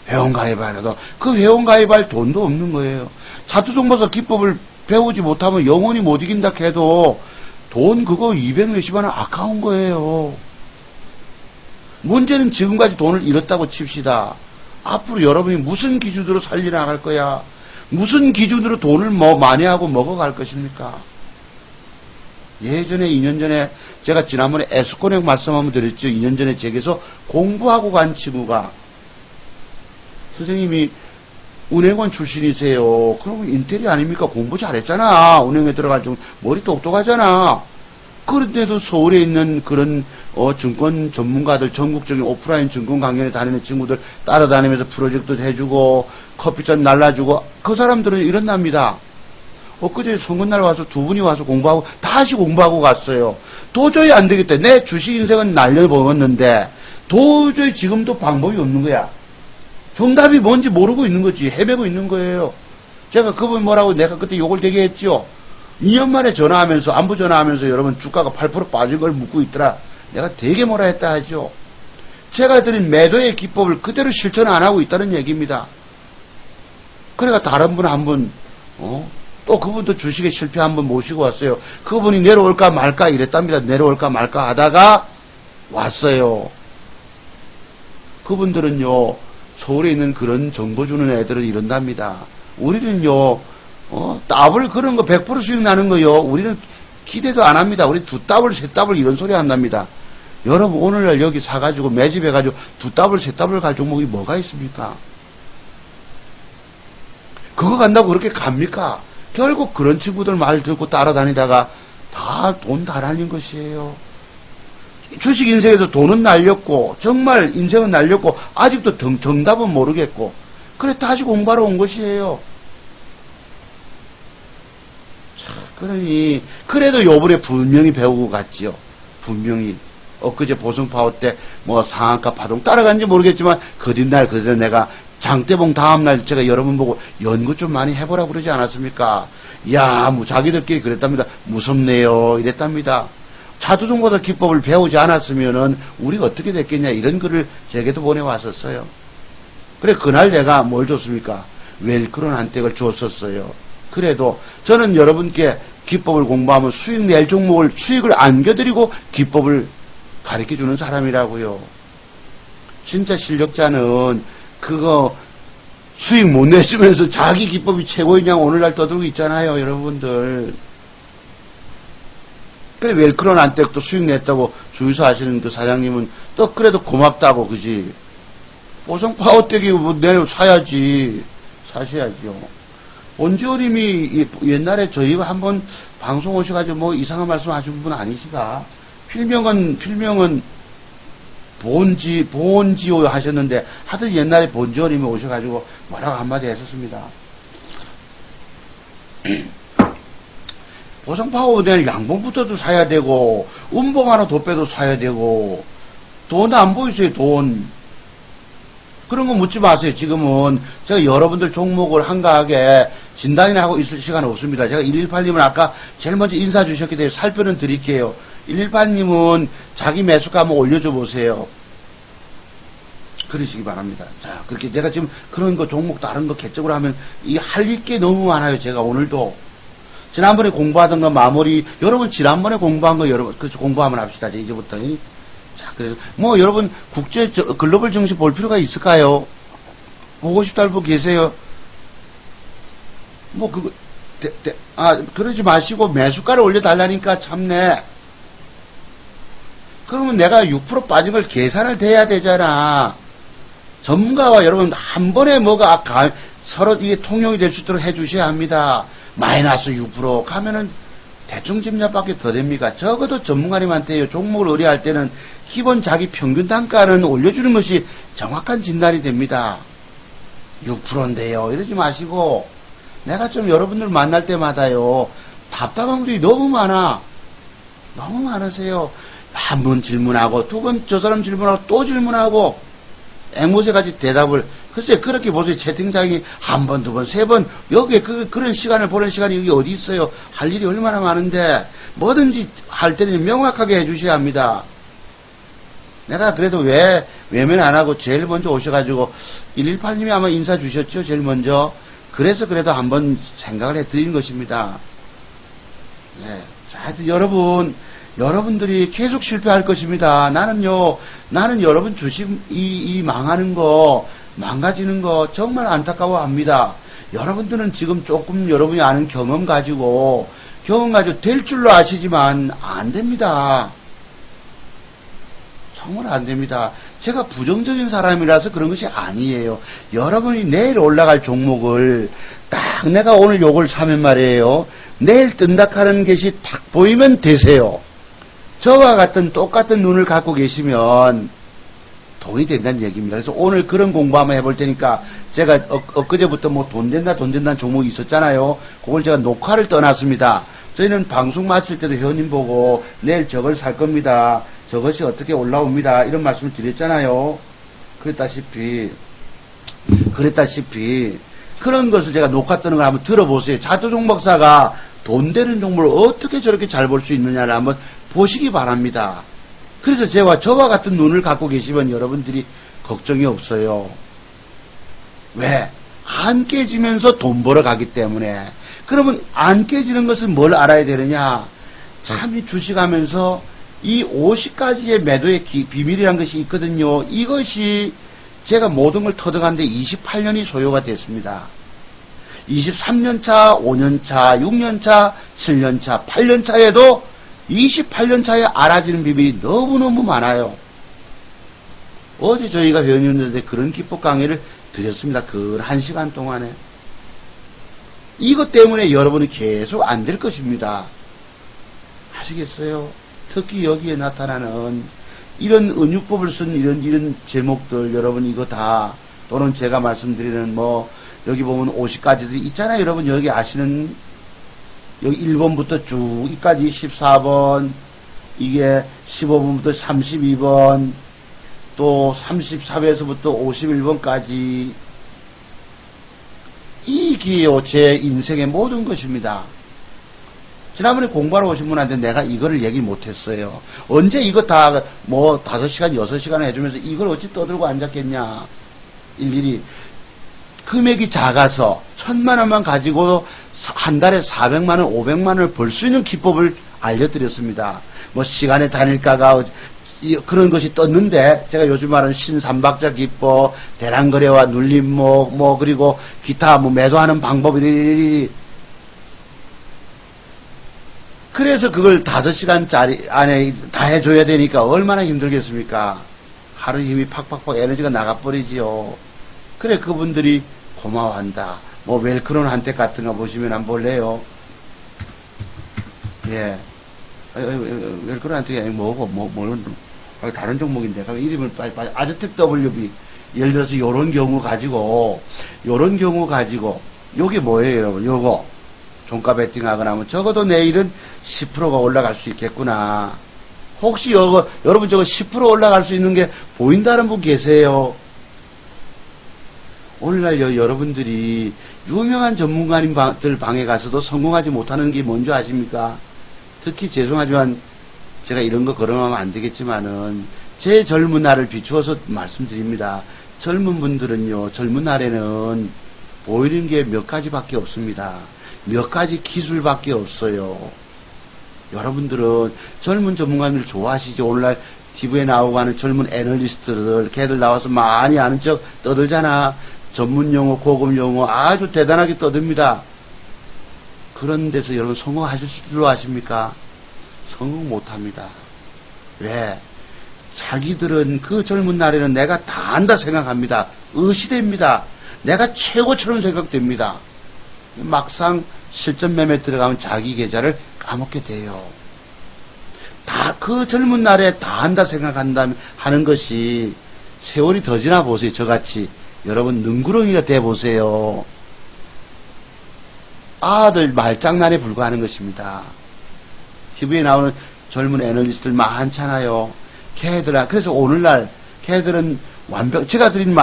회원가입하려도 그 회원가입할 돈도 없는 거예요. 차트종보사 기법을 배우지 못하면 영원히 못 이긴다 해도 돈 그거 200 몇십 원 아까운 거예요. 문제는 지금까지 돈을 잃었다고 칩시다. 앞으로 여러분이 무슨 기준으로 살려나갈 거야? 무슨 기준으로 돈을 많이 하고 먹어갈 것입니까? 예전에 2년 전에 제가 지난번에 에스코넥 말씀 한번 드렸죠. 2년 전에 제게서 공부하고 간 친구가 선생님이 은행원 출신이세요. 그러면 인텔이 아닙니까? 공부 잘했잖아. 은행에 들어갈 정도 머리 똑똑하잖아. 그런데도 서울에 있는 그런 증권 전문가들 전국적인 오프라인 증권 강연에 다니는 친구들 따라다니면서 프로젝트 해주고 커피잔 날라주고 그 사람들은 이런답니다. 엊그제 선거날 와서 두 분이 와서 공부하고 다시 공부하고 갔어요. 도저히 안 되겠다. 내 주식 인생은 날려먹었는데 도저히 지금도 방법이 없는 거야. 정답이 뭔지 모르고 있는 거지. 헤매고 있는 거예요. 제가 그분 뭐라고 내가 그때 욕을 되게 했죠. 2년 만에 전화하면서 안부 전화하면서 여러분 주가가 8% 빠진 걸 묻고 있더라. 내가 되게 뭐라 했다 하죠. 제가 드린 매도의 기법을 그대로 실천 안 하고 있다는 얘기입니다. 그러니까 다른 분 한 분 또 그분도 주식에 실패 한 번 모시고 왔어요. 그분이 내려올까 말까 이랬답니다. 내려올까 말까 하다가 왔어요. 그분들은요 서울에 있는 그런 정보 주는 애들은 이런답니다. 우리는요 더블 그런 거 100% 수익 나는 거요. 우리는 기대도 안 합니다. 우리 두 더블, 세 더블 이런 소리 한답니다. 여러분 오늘날 여기 사가지고 매집해가지고 두 더블, 세 더블 갈 종목이 뭐가 있습니까? 그거 간다고 그렇게 갑니까? 결국 그런 친구들 말 듣고 따라다니다가 다 돈 다 날린 것이에요. 주식 인생에서 돈은 날렸고 정말 인생은 날렸고 아직도 정답은 모르겠고 그래 다시 공부하러 온 것이에요. 그러니 그래도 요번에 분명히 배우고 갔지요. 분명히 엊그제 보성파워 때 뭐 상한가 파동 따라간지 모르겠지만 그 뒷날 그대로 내가 장대봉 다음날 제가 여러분 보고 연구 좀 많이 해보라 그러지 않았습니까? 이야 자기들끼리 그랬답니다. 무섭네요 이랬답니다. 차트종보사 기법을 배우지 않았으면은 우리가 어떻게 됐겠냐 이런 글을 제게도 보내왔었어요. 그래 그날 내가 뭘 줬습니까? 웰크론 한 댁을 줬었어요. 그래도 저는 여러분께 기법을 공부하면 수익 낼 종목을 수익을 안겨드리고 기법을 가르쳐주는 사람이라고요. 진짜 실력자는 그거 수익 못 내주면서 자기 기법이 최고이냐고 오늘날 떠들고 있잖아요 여러분들. 그래 웰크론 한 댁도 수익 냈다고 주유소 하시는 그 사장님은 또 그래도 고맙다고, 그지? 보성파워떼기 뭐 내일 사야지. 사셔야죠. 원지호님이 옛날에 저희 한번 방송 오셔가지고 뭐 이상한 말씀 하신 분 아니시가? 필명은 보온지호 하셨는데, 하여튼 옛날에 본지호님이 오셔가지고 뭐라고 한마디 했었습니다. 보성파워 내일 양봉부터도 사야 되고, 운봉 하나 더 빼도 사야 되고, 돈 안 보이세요, 돈. 그런 거 묻지 마세요. 지금은 제가 여러분들 종목을 한가하게 진단이나 하고 있을 시간 없습니다. 제가 118님은 아까 제일 먼저 인사 주셨기 때문에 살펴는 드릴게요. 118님은 자기 매수가 한번 올려줘 보세요. 그러시기 바랍니다. 자, 그렇게 내가 지금 그런 거 종목 다른 거 개적으로 하면 이 할 게 너무 많아요. 제가 오늘도 지난번에 공부하던 거 마무리, 여러분 지난번에 공부한 거 여러분 그 공부하면 합시다. 이제부터. 자, 그래서 뭐 여러분 글로벌 증시 볼 필요가 있을까요? 보고 싶다는 분 계세요? 뭐 그거 그러지 마시고 매수가를 올려달라니까 참네. 그러면 내가 6% 빠진 걸 계산을 돼야 되잖아. 전문가와 여러분 한 번에 뭐가 서로 이게 통용이 될 수 있도록 해주셔야 합니다. 마이너스 6% 가면은 대충 집값밖에 더 됩니까? 적어도 전문가님한테요. 종목을 의뢰할 때는 기본 자기 평균 단가는 올려주는 것이 정확한 진단이 됩니다. 6%인데요. 이러지 마시고 내가 좀 여러분들 만날 때마다요. 답답한 분들이 너무 많아. 너무 많으세요. 한 번 질문하고 두 번 저 사람 질문하고 또 질문하고 앵무새같이 대답을 글쎄 그렇게 보세요. 채팅장이 한 번, 두 번, 세 번 여기에 그런 시간을 보는 시간이 여기 어디 있어요. 할 일이 얼마나 많은데 뭐든지 할 때는 명확하게 해주셔야 합니다. 내가 그래도 왜 외면 안 하고 제일 먼저 오셔가지고 118님이 아마 인사 주셨죠. 제일 먼저. 그래서 그래도 한번 생각을 해드리는 것입니다. 네. 자, 하여튼 여러분들이 계속 실패할 것입니다. 나는 여러분 주식 이 망하는 거, 망가지는 거 정말 안타까워합니다. 여러분들은 지금 조금 여러분이 아는 경험 가지고 될 줄로 아시지만 안 됩니다. 정말 안 됩니다. 제가 부정적인 사람이라서 그런 것이 아니에요. 여러분이 내일 올라갈 종목을 딱 내가 오늘 요걸 사면 말이에요. 내일 뜬다 하는 것이 딱 보이면 되세요. 저와 같은 똑같은 눈을 갖고 계시면 돈이 된다는 얘기입니다. 그래서 오늘 그런 공부 한번 해볼 테니까 제가 엊그제부터 뭐 돈 된다는 종목이 있었잖아요. 그걸 제가 녹화를 떠났습니다. 저희는 방송 마칠 때도 회원님 보고 내일 저걸 살 겁니다. 저것이 어떻게 올라옵니다. 이런 말씀을 드렸잖아요. 그랬다시피 그런 것을 제가 녹화 뜨는 걸 한번 들어보세요. 자두종 박사가 돈 되는 종목을 어떻게 저렇게 잘 볼 수 있느냐를 한번 보시기 바랍니다. 그래서 저와 같은 눈을 갖고 계시면 여러분들이 걱정이 없어요. 왜? 안 깨지면서 돈 벌어 가기 때문에. 그러면 안 깨지는 것은 뭘 알아야 되느냐? 참 이 주식하면서 이 50가지의 매도의 비밀이라는 것이 있거든요. 이것이 제가 모든 걸 터득하는데 28년이 소요가 됐습니다. 23년차, 5년차, 6년차, 7년차, 8년차에도 28년차에 알아지는 비밀이 너무너무 많아요. 어제 저희가 회원님들한테 그런 기법 강의를 드렸습니다. 그 1시간 동안에. 이것 때문에 여러분이 계속 안 될 것입니다. 아시겠어요? 특히 여기에 나타나는 이런 은유법을 쓴 이런 제목들, 여러분 이거 다, 또는 제가 말씀드리는 여기 보면 50가지들이 있잖아요. 여러분 여기 아시는, 여기 1번부터 쭉, 이까지 14번, 이게 15번부터 32번, 또 34배에서부터 51번까지, 이게요, 제 인생의 모든 것입니다. 지난번에 공부하러 오신 분한테 내가 이거를 얘기 못했어요. 언제 이거 다 5시간, 6시간 해주면서 이걸 어찌 떠들고 앉았겠냐. 일일이. 금액이 작아서 1,000만 원만 가지고 한 달에 400만 원, 500만 원을 벌 수 있는 기법을 알려드렸습니다. 시간의 단일가가 그런 것이 떴는데, 제가 요즘 말하는 신삼박자 기법, 대량거래와 눌림목, 그리고 기타 매도하는 방법, 그래서 그걸 5시간짜리 안에 다 해줘야 되니까 얼마나 힘들겠습니까? 하루 힘이 팍팍팍 에너지가 나가버리지요. 그래, 그분들이 고마워한다. 뭐, 웰크론 한택 같은 거 보시면 한번 볼래요? 예. 웰크론 한택이 아니고 뭐고, 다른 종목인데. 그럼 이름을 빨리, 아즈텍 WB. 예를 들어서 요런 경우 가지고, 요게 뭐예요? 요거. 종가 베팅 하거나 하면 적어도 내일은 10%가 올라갈 수 있겠구나. 혹시 여러분 저거 10% 올라갈 수 있는 게 보인다는 분 계세요? 오늘날 여러분들이 유명한 전문가님들 방에 가서도 성공하지 못하는 게 뭔지 아십니까? 특히 죄송하지만 제가 이런 거 거론하면 안 되겠지만은 제 젊은 날을 비추어서 말씀드립니다. 젊은 분들은요, 젊은 날에는 보이는 게 몇 가지밖에 없습니다. 몇 가지 기술밖에 없어요. 여러분들은 젊은 전문가들 좋아하시죠? 오늘날 TV에 나오고 하는 젊은 애널리스트들, 걔들 나와서 많이 아는 척 떠들잖아. 전문 용어, 고급 용어 아주 대단하게 떠듭니다. 그런 데서 여러분 성공하실 줄 아십니까? 성공 못합니다. 왜? 자기들은 그 젊은 날에는 내가 다 안다 생각합니다. 의시됩니다. 내가 최고처럼 생각됩니다. 막상 실전 매매 들어가면 자기 계좌를 까먹게 돼요. 다 그 젊은 날에 다 한다 생각한다면 하는 것이 세월이 더 지나 보세요. 저같이 여러분 능구렁이가 돼 보세요. 아들 말장난에 불과하는 것입니다. TV에 나오는 젊은 애널리스트들 많잖아요. 그래서 오늘날 걔들은 제가 드린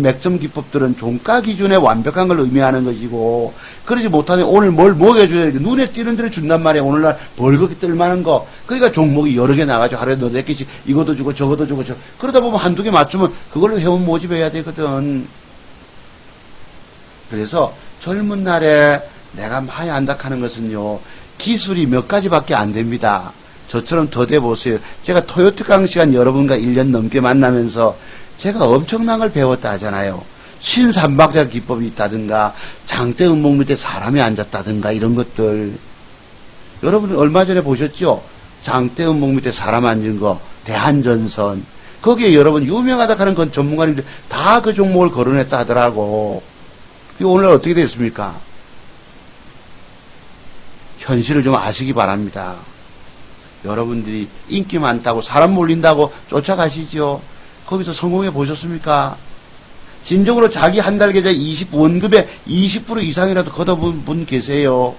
맥점 기법들은 종가 기준의 완벽한 걸 의미하는 것이고, 그러지 못하니 오늘 뭘 먹여줘야 돼. 눈에 띄는 대로 준단 말이야. 오늘날 벌겋게 뜰만한 거. 그러니까 종목이 여러 개 나가죠. 하루에 너 4개씩 이것도 주고 저것도 주고 그러다 보면 한두 개 맞추면 그걸로 회원 모집해야 되거든. 그래서 젊은 날에 내가 많이 안다 하는 것은요, 기술이 몇 가지밖에 안 됩니다. 저처럼 더 돼보세요. 제가 토요트 강시간 여러분과 1년 넘게 만나면서 제가 엄청난 걸 배웠다 하잖아요. 53박자 기법이 있다든가, 장대 음봉 밑에 사람이 앉았다든가, 이런 것들. 여러분 얼마 전에 보셨죠? 장대 음봉 밑에 사람 앉은 거, 대한전선. 거기에 여러분 유명하다 하는 건 전문가님들 다 그 종목을 거론했다 하더라고. 그게 오늘 어떻게 됐습니까? 현실을 좀 아시기 바랍니다. 여러분들이 인기 많다고 사람 몰린다고 쫓아가시지요. 거기서 성공해 보셨습니까? 진정으로 자기 한 달 계좌 원금의 20% 이상이라도 걷어본 분 계세요?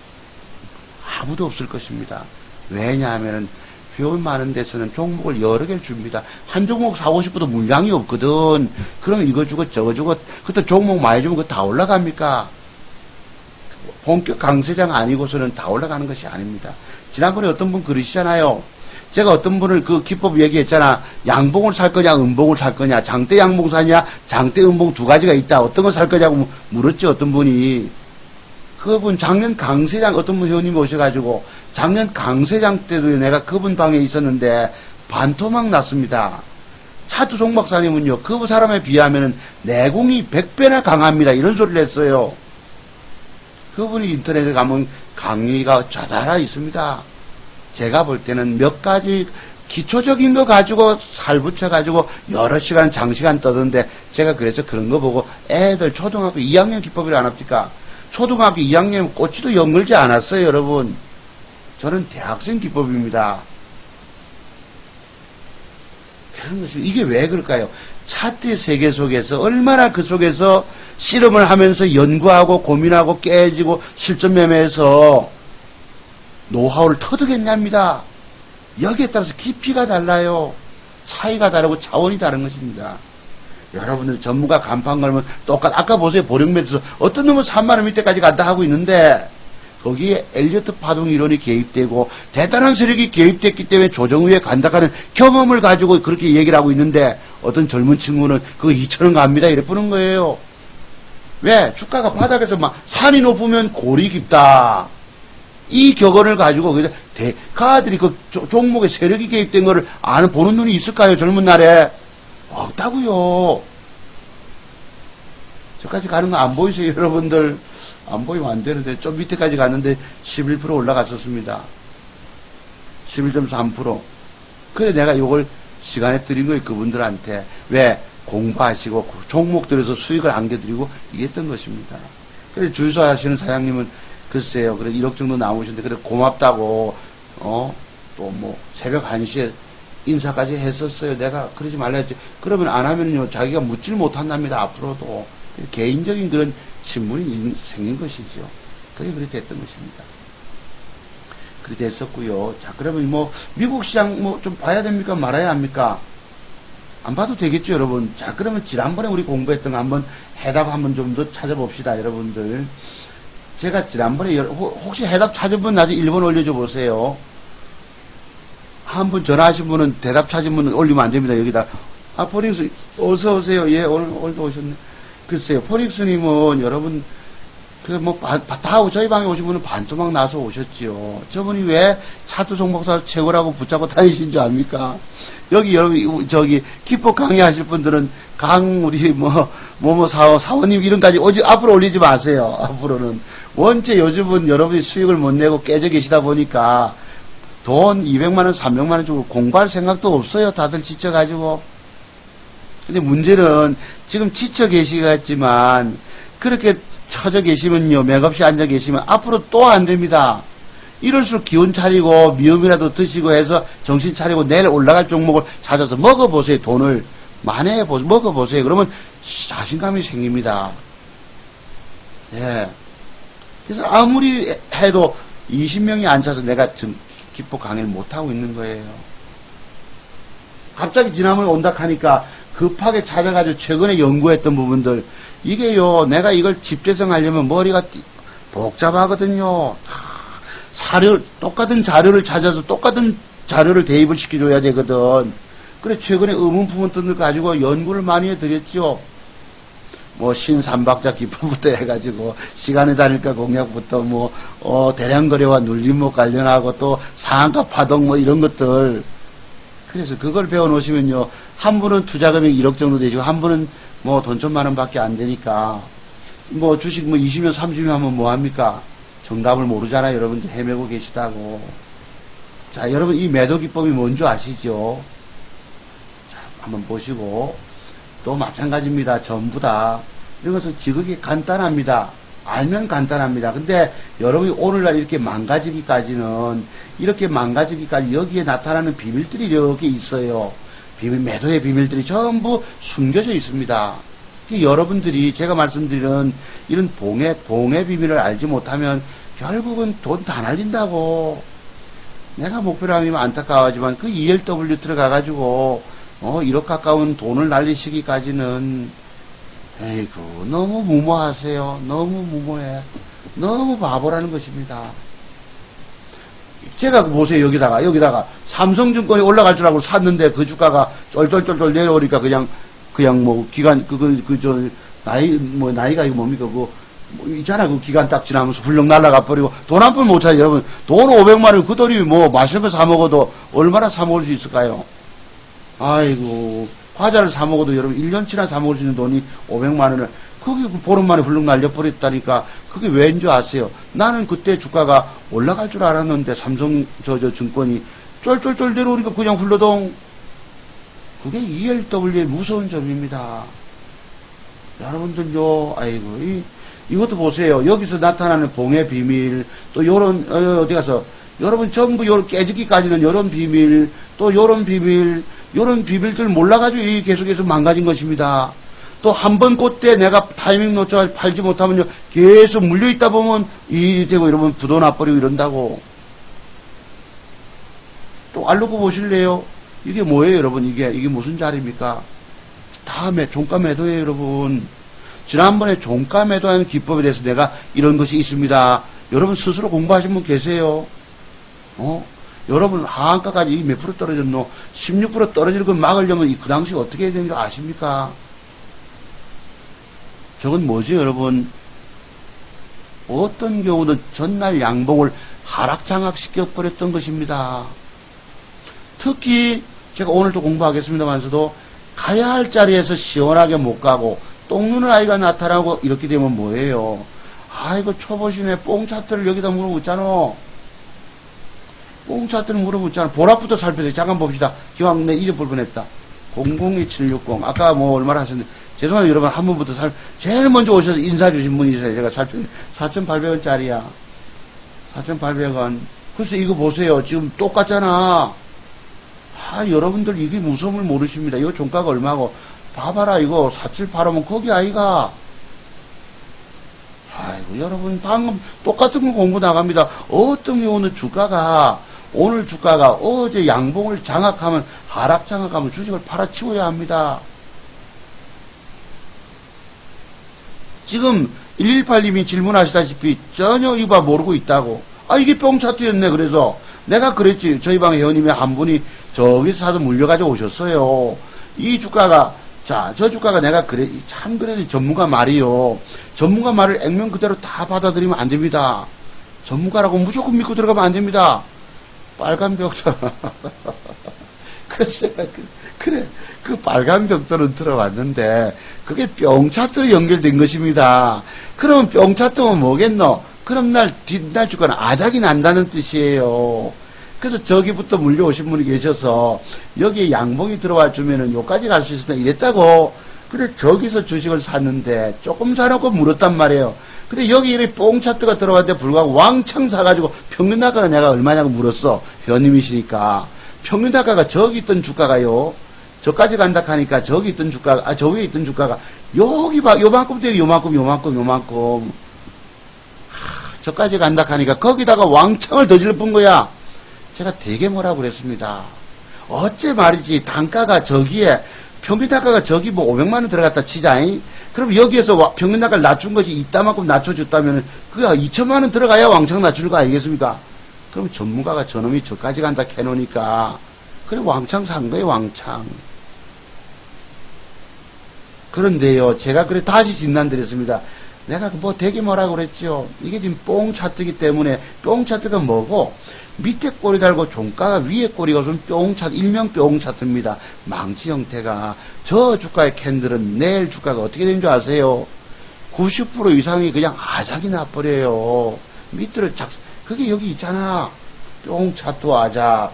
아무도 없을 것입니다. 왜냐하면 회원 많은 데서는 종목을 여러 개를 줍니다. 한 종목 사고 싶어도 물량이 없거든. 그러면 이거 주고 저거 주고 그때 종목 많이 주면 그거 다 올라갑니까? 본격 강세장 아니고서는 다 올라가는 것이 아닙니다. 지난번에 어떤 분 그러시잖아요. 제가 어떤 분을 그 기법 얘기했잖아. 양봉을 살 거냐, 음봉을 살 거냐, 장대 양봉 사냐, 장대 음봉 두 가지가 있다. 어떤 걸 살 거냐고 물었죠, 어떤 분이. 그분 작년 강세장, 어떤 분 회원님이 오셔가지고, 작년 강세장 때도 내가 그분 방에 있었는데, 반토막 났습니다. 차두 종박사님은요, 그 사람에 비하면 내공이 100배나 강합니다. 이런 소리를 했어요. 그분이 인터넷에 가면 강의가 자잘하 있습니다. 제가 볼 때는 몇 가지 기초적인 거 가지고 살붙여가지고 여러 시간, 장시간 떠드는데 제가 그래서 그런 거 보고 애들 초등학교 2학년 기법을 안 합니까? 초등학교 2학년 꼬치도 연글지 않았어요, 여러분. 저는 대학생 기법입니다. 그런 것이, 이게 왜 그럴까요? 차트의 세계 속에서 얼마나 그 속에서 실험을 하면서 연구하고 고민하고 깨지고 실전 매매해서 노하우를 터득했냐입니다. 여기에 따라서 깊이가 달라요. 차이가 다르고 차원이 다른 것입니다. 여러분들 전문가 간판 걸면 아까 보세요. 보령매에서 어떤 놈은 3만원 밑에까지 간다 하고 있는데 거기에 엘리어트 파동 이론이 개입되고 대단한 세력이 개입됐기 때문에 조정 위에 간다 하는 경험을 가지고 그렇게 얘기를 하고 있는데 어떤 젊은 친구는 그거 2,000원 갑니다. 이래 뿌는 거예요. 왜? 주가가 바닥에서 막 산이 높으면 골이 깊다. 이 격언을 가지고 가들이 그 종목에 세력이 개입된 거를 보는 눈이 있을까요? 젊은 날에 없다고요. 저까지 가는 거 안 보이세요, 여러분들? 안 보이면 안 되는데 좀 밑에까지 갔는데 11% 올라갔었습니다. 11.3%. 그래 내가 요걸 시간에 드린 거예요. 그분들한테. 왜? 공부하시고 종목 들여서 수익을 안겨드리고 이랬던 것입니다. 그래 주유소 하시는 사장님은 글쎄요. 그래 1억 정도 나오셨는데 그래 고맙다고 또 뭐 새벽 1시에 인사까지 했었어요. 내가 그러지 말라 했지. 그러면 안 하면요 자기가 묻질 못한답니다. 앞으로도. 개인적인 그런 신분이 생긴 것이죠. 그게 그렇게 됐던 것입니다. 그렇게 됐었고요. 자, 그러면 뭐, 미국 시장 뭐 좀 봐야 됩니까? 말아야 합니까? 안 봐도 되겠죠, 여러분. 자, 그러면 지난번에 우리 공부했던 거 한번 해답 한번 좀 더 찾아봅시다, 여러분들. 제가 지난번에, 혹시 해답 찾은 분 나중에 1번 올려줘 보세요. 한 분 전화하신 분은 대답 찾은 분 올리면 안 됩니다, 여기다. 아, 포닉스, 어서오세요. 예, 오늘도 오셨네. 글쎄요, 포닉스님은 여러분, 다 저희 방에 오신 분은 반토막 나서 오셨지요. 저분이 왜 차트 종목사 최고라고 붙잡고 다니신 줄 압니까? 여기 여러분, 기법 강의하실 분들은 우리 사원님 이름까지 앞으로 올리지 마세요. 앞으로는. 원체 요즘은 여러분이 수익을 못 내고 깨져 계시다 보니까 돈 200만원, 300만원 주고 공부할 생각도 없어요. 다들 지쳐가지고. 근데 문제는 지금 지쳐 계시겠지만 그렇게 처져 계시면요, 맥없이 앉아 계시면 앞으로 또 안 됩니다. 이럴수록 기운 차리고 미음이라도 드시고 해서 정신 차리고 내일 올라갈 종목을 찾아서 먹어보세요. 돈을 먹어보세요. 그러면 자신감이 생깁니다. 예. 그래서 아무리 해도 20명이 앉아서 내가 기법 강의를 못하고 있는 거예요. 갑자기 지난번에 온다 하니까 급하게 찾아가지고 최근에 연구했던 부분들, 이게요, 내가 이걸 집재성 하려면 머리가 복잡하거든요. 똑같은 자료를 찾아서 똑같은 자료를 대입을 시켜줘야 되거든. 그래, 최근에 의문품은 뜬들 가지고 연구를 많이 해드렸죠. 뭐, 신삼박자 기법부터 해가지고, 시간에 다닐까 공략부터 대량거래와 눌림목 관련하고 또 상한가 파동 이런 것들. 그래서 그걸 배워놓으시면요, 한 분은 투자금액 1억 정도 되시고, 한 분은 돈 1,000만원 밖에 안 되니까, 주식 20년, 30년 하면 뭐합니까? 정답을 모르잖아요. 여러분들 헤매고 계시다고. 자, 여러분, 이 매도 기법이 뭔지 아시죠? 자, 한번 보시고, 또 마찬가지입니다. 전부 다. 이런 것은 지극히 간단합니다. 알면 간단합니다. 근데 여러분이 오늘날 이렇게 이렇게 망가지기까지 여기에 나타나는 비밀들이 이렇게 있어요. 매도의 비밀들이 전부 숨겨져 있습니다. 여러분들이 제가 말씀드리는 이런 봉의 비밀을 알지 못하면 결국은 돈 다 날린다고. 내가 목표라면 안타까워하지만 그 ELW 들어가가지고 1억 가까운 돈을 날리시기까지는 에이구 너무 무모하세요. 너무 무모해. 너무 바보라는 것입니다. 제가 보세요. 여기다가 삼성증권이 올라갈 줄 알고 샀는데 그 주가가 쫄쫄쫄쫄 내려오니까 그냥 나이가 이거 뭡니까 있잖아. 그 기간 딱 지나면서 훌렁 날아가 버리고 돈 한 푼 못 차요. 여러분 돈 500만원 그 돈이 맛있는 거 사 먹어도 얼마나 사 먹을 수 있을까요? 아이고 과자를 사 먹어도 여러분 1년치나 사 먹을 수 있는 돈이 500만원을 그게 보름 만에 훌렁 날려버렸다니까. 그게 왜인 줄 아세요? 나는 그때 주가가 올라갈 줄 알았는데 삼성 증권이 쫄쫄쫄 내려오니까 그냥 훌러덩. 그게 ELW의 무서운 점입니다. 여러분들요, 아이고, 이것도 보세요. 여기서 나타나는 봉의 비밀, 또 요런, 어디 가서, 여러분 전부 요런 깨지기까지는 요런 비밀, 또 요런 비밀들 몰라가지고 계속해서 망가진 것입니다. 또 한 번 그때 내가 타이밍 놓쳐 팔지 못하면요, 계속 물려있다 보면 되고 이러면 부도 나버리고 이런다고. 또 알고 보실래요? 이게 뭐예요, 여러분? 이게 무슨 자리입니까? 다음에 종가 매도예요, 여러분. 지난번에 종가 매도하는 기법에 대해서 내가 이런 것이 있습니다. 여러분 스스로 공부하신 분 계세요? 여러분 하한가까지 몇 프로 떨어졌노? 16% 떨어지는 걸 막으려면 그 당시 어떻게 해야 되는지 아십니까? 저건 뭐지, 여러분? 어떤 경우는 전날 양봉을 하락장악시켜버렸던 것입니다. 특히 제가 오늘도 공부하겠습니다만서도 가야 할 자리에서 시원하게 못 가고 똥 누는 아이가 나타나고 이렇게 되면 뭐예요? 아이고 초보시네 뽕 차트를 여기다 물어붙잖아. 뽕차트는 물어보잖아. 보락부터 살펴야 돼. 잠깐 봅시다. 기왕 내 잊어볼 뻔했다. 002760. 아까 뭐 얼마나 하셨는데. 죄송합니다. 여러분. 한 번부터 제일 먼저 오셔서 인사 주신 분이 있어요. 제가 4,800원짜리야. 4,800원. 글쎄, 이거 보세요. 지금 똑같잖아. 여러분들 이게 무서움을 모르십니다. 이거 종가가 얼마고. 봐봐라. 이거 4785면 거기 아이가. 아이고, 여러분, 방금 똑같은 거 공부 나갑니다. 어떤 경우는 오늘 주가가 어제 양봉을 장악하면, 하락 장악하면 주식을 팔아치워야 합니다. 지금 118님이 질문하시다시피 전혀 이거 모르고 있다고. 이게 뿅차트였네. 그래서 내가 그랬지. 저희 방 회원님의 한 분이 저기서 사서 물려가지고 오셨어요. 이 주가가, 저 주가가 내가 참 그래서 전문가 말이요. 전문가 말을 액면 그대로 다 받아들이면 안 됩니다. 전문가라고 무조건 믿고 들어가면 안 됩니다. 빨간 벽돌. 글쎄, 그래. 그 빨간 벽돌은 들어왔는데, 그게 뿅차트로 연결된 것입니다. 그러면 뿅차트면 뭐겠노? 그럼 뒷날 주가는 아작이 난다는 뜻이에요. 그래서 저기부터 물려오신 분이 계셔서, 여기에 양봉이 들어와 주면은 요까지 갈 수 있으니까 이랬다고. 그래, 저기서 주식을 샀는데, 조금 사놓고 물었단 말이에요. 근데 여기 이렇게 뽕차트가 들어왔는데 불구하고 왕창 사가지고 평균단가가 내가 얼마냐고 물었어. 회원님이시니까. 평균단가가 저기 있던 주가가요. 저까지 간다 하니까 저기 있던 주가가, 저 위에 있던 주가가 여기 봐. 요만큼 되고 요만큼. 저까지 간다 하니까 거기다가 왕창을 더 질러본 거야. 제가 되게 뭐라고 그랬습니다. 어째 말이지. 단가가 저기에 평균단가가 저기 뭐 500만원 들어갔다 치자잉. 그럼 여기에서 평균단가를 낮춘 것이 이따만큼 낮춰줬다면 그게 2천만원 들어가야 왕창 낮출 거 아니겠습니까? 그럼 전문가가 저놈이 저까지 간다 캐놓으니까 그래 왕창 산 거예요. 왕창. 그런데요, 제가 그래 다시 진단드렸습니다. 내가 뭐 되게 뭐라고 그랬죠. 이게 지금 뽕차트이기 때문에 뽕차트가 뭐고 밑에 꼬리 달고 종가가 위에 꼬리가 좀 뿅차트, 일명 뿅차트입니다. 망치 형태가. 저 주가의 캔들은 내일 주가가 어떻게 되는 줄 아세요? 90% 이상이 그냥 아작이 나버려요. 밑으로 그게 여기 있잖아. 뿅차트 아작.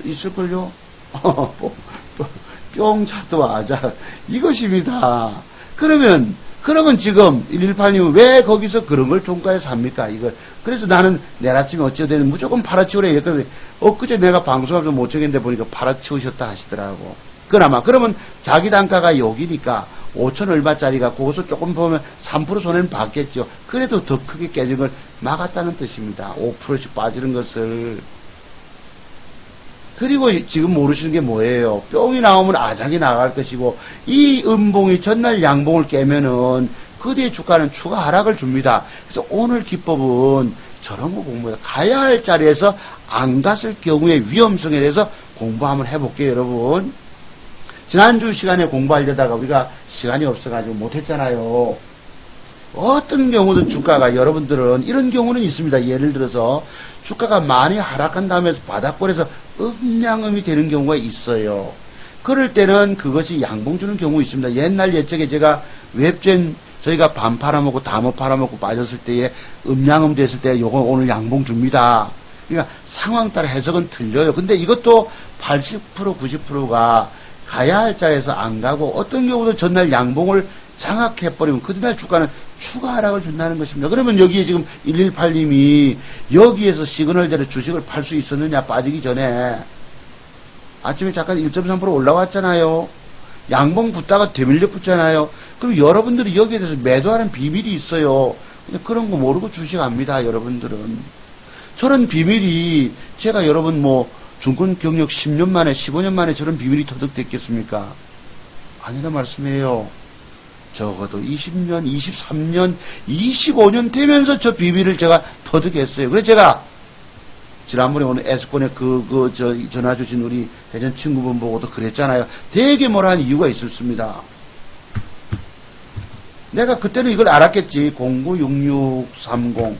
있을걸요? 뿅차트 아작. 이것입니다. 그러면 지금 118님은 왜 거기서 그런 걸 종가에 삽니까? 이걸. 그래서 나는 내일 아침에 어찌되든 무조건 팔아치우래 이랬거든요. 엊그제 내가 방송하면서 못 정했는데 보니까 팔아치우셨다 하시더라고. 그러면 자기 단가가 여기니까 5천 얼마짜리가 거기서 조금 보면 3% 손해는 받겠죠. 그래도 더 크게 깨진 걸 막았다는 뜻입니다. 5%씩 빠지는 것을. 그리고 지금 모르시는 게 뭐예요? 뿅이 나오면 아작이 나갈 것이고 이 음봉이 전날 양봉을 깨면은 그뒤의 주가는 추가 하락을 줍니다. 그래서 오늘 기법은 저런 거 공부해서 가야 할 자리에서 안 갔을 경우의 위험성에 대해서 공부 한번 해볼게요, 여러분. 지난주 시간에 공부하려다가 우리가 시간이 없어가지고 못했잖아요. 어떤 경우든 주가가 여러분들은 이런 경우는 있습니다. 예를 들어서 주가가 많이 하락한 다음에 바닥권에서 음양음이 되는 경우가 있어요. 그럴 때는 그것이 양봉 주는 경우 있습니다. 옛날 예측에 제가 웹젠 저희가 반 팔아먹고 다 못 팔아먹고 빠졌을 때에 음양음 됐을 때 요건 오늘 양봉 줍니다. 그러니까 상황 따라 해석은 틀려요. 근데 이것도 80% 90%가 가야 할 자리에서 안 가고 어떤 경우도 전날 양봉을 장악해버리면 그날 주가는 추가 하락을 준다는 것입니다. 그러면 여기에 지금 118님이 여기에서 시그널대로 주식을 팔 수 있었느냐 빠지기 전에 아침에 잠깐 1.3% 올라왔잖아요. 양봉 붙다가 되밀려 붙잖아요. 그럼 여러분들이 여기에 대해서 매도하는 비밀이 있어요. 근데 그런 거 모르고 주식합니다. 여러분들은. 저런 비밀이 제가 여러분 증권 경력 10년 만에 15년 만에 저런 비밀이 터득됐겠습니까? 아니라 말씀이에요. 적어도 20년, 23년, 25년 되면서 저 비밀을 제가 터득했어요. 그래서 제가 지난번에 오늘 에스콘에 전화 주신 우리 대전 친구분 보고도 그랬잖아요. 되게 뭐라 한 이유가 있었습니다. 내가 그때는 이걸 알았겠지. 096630.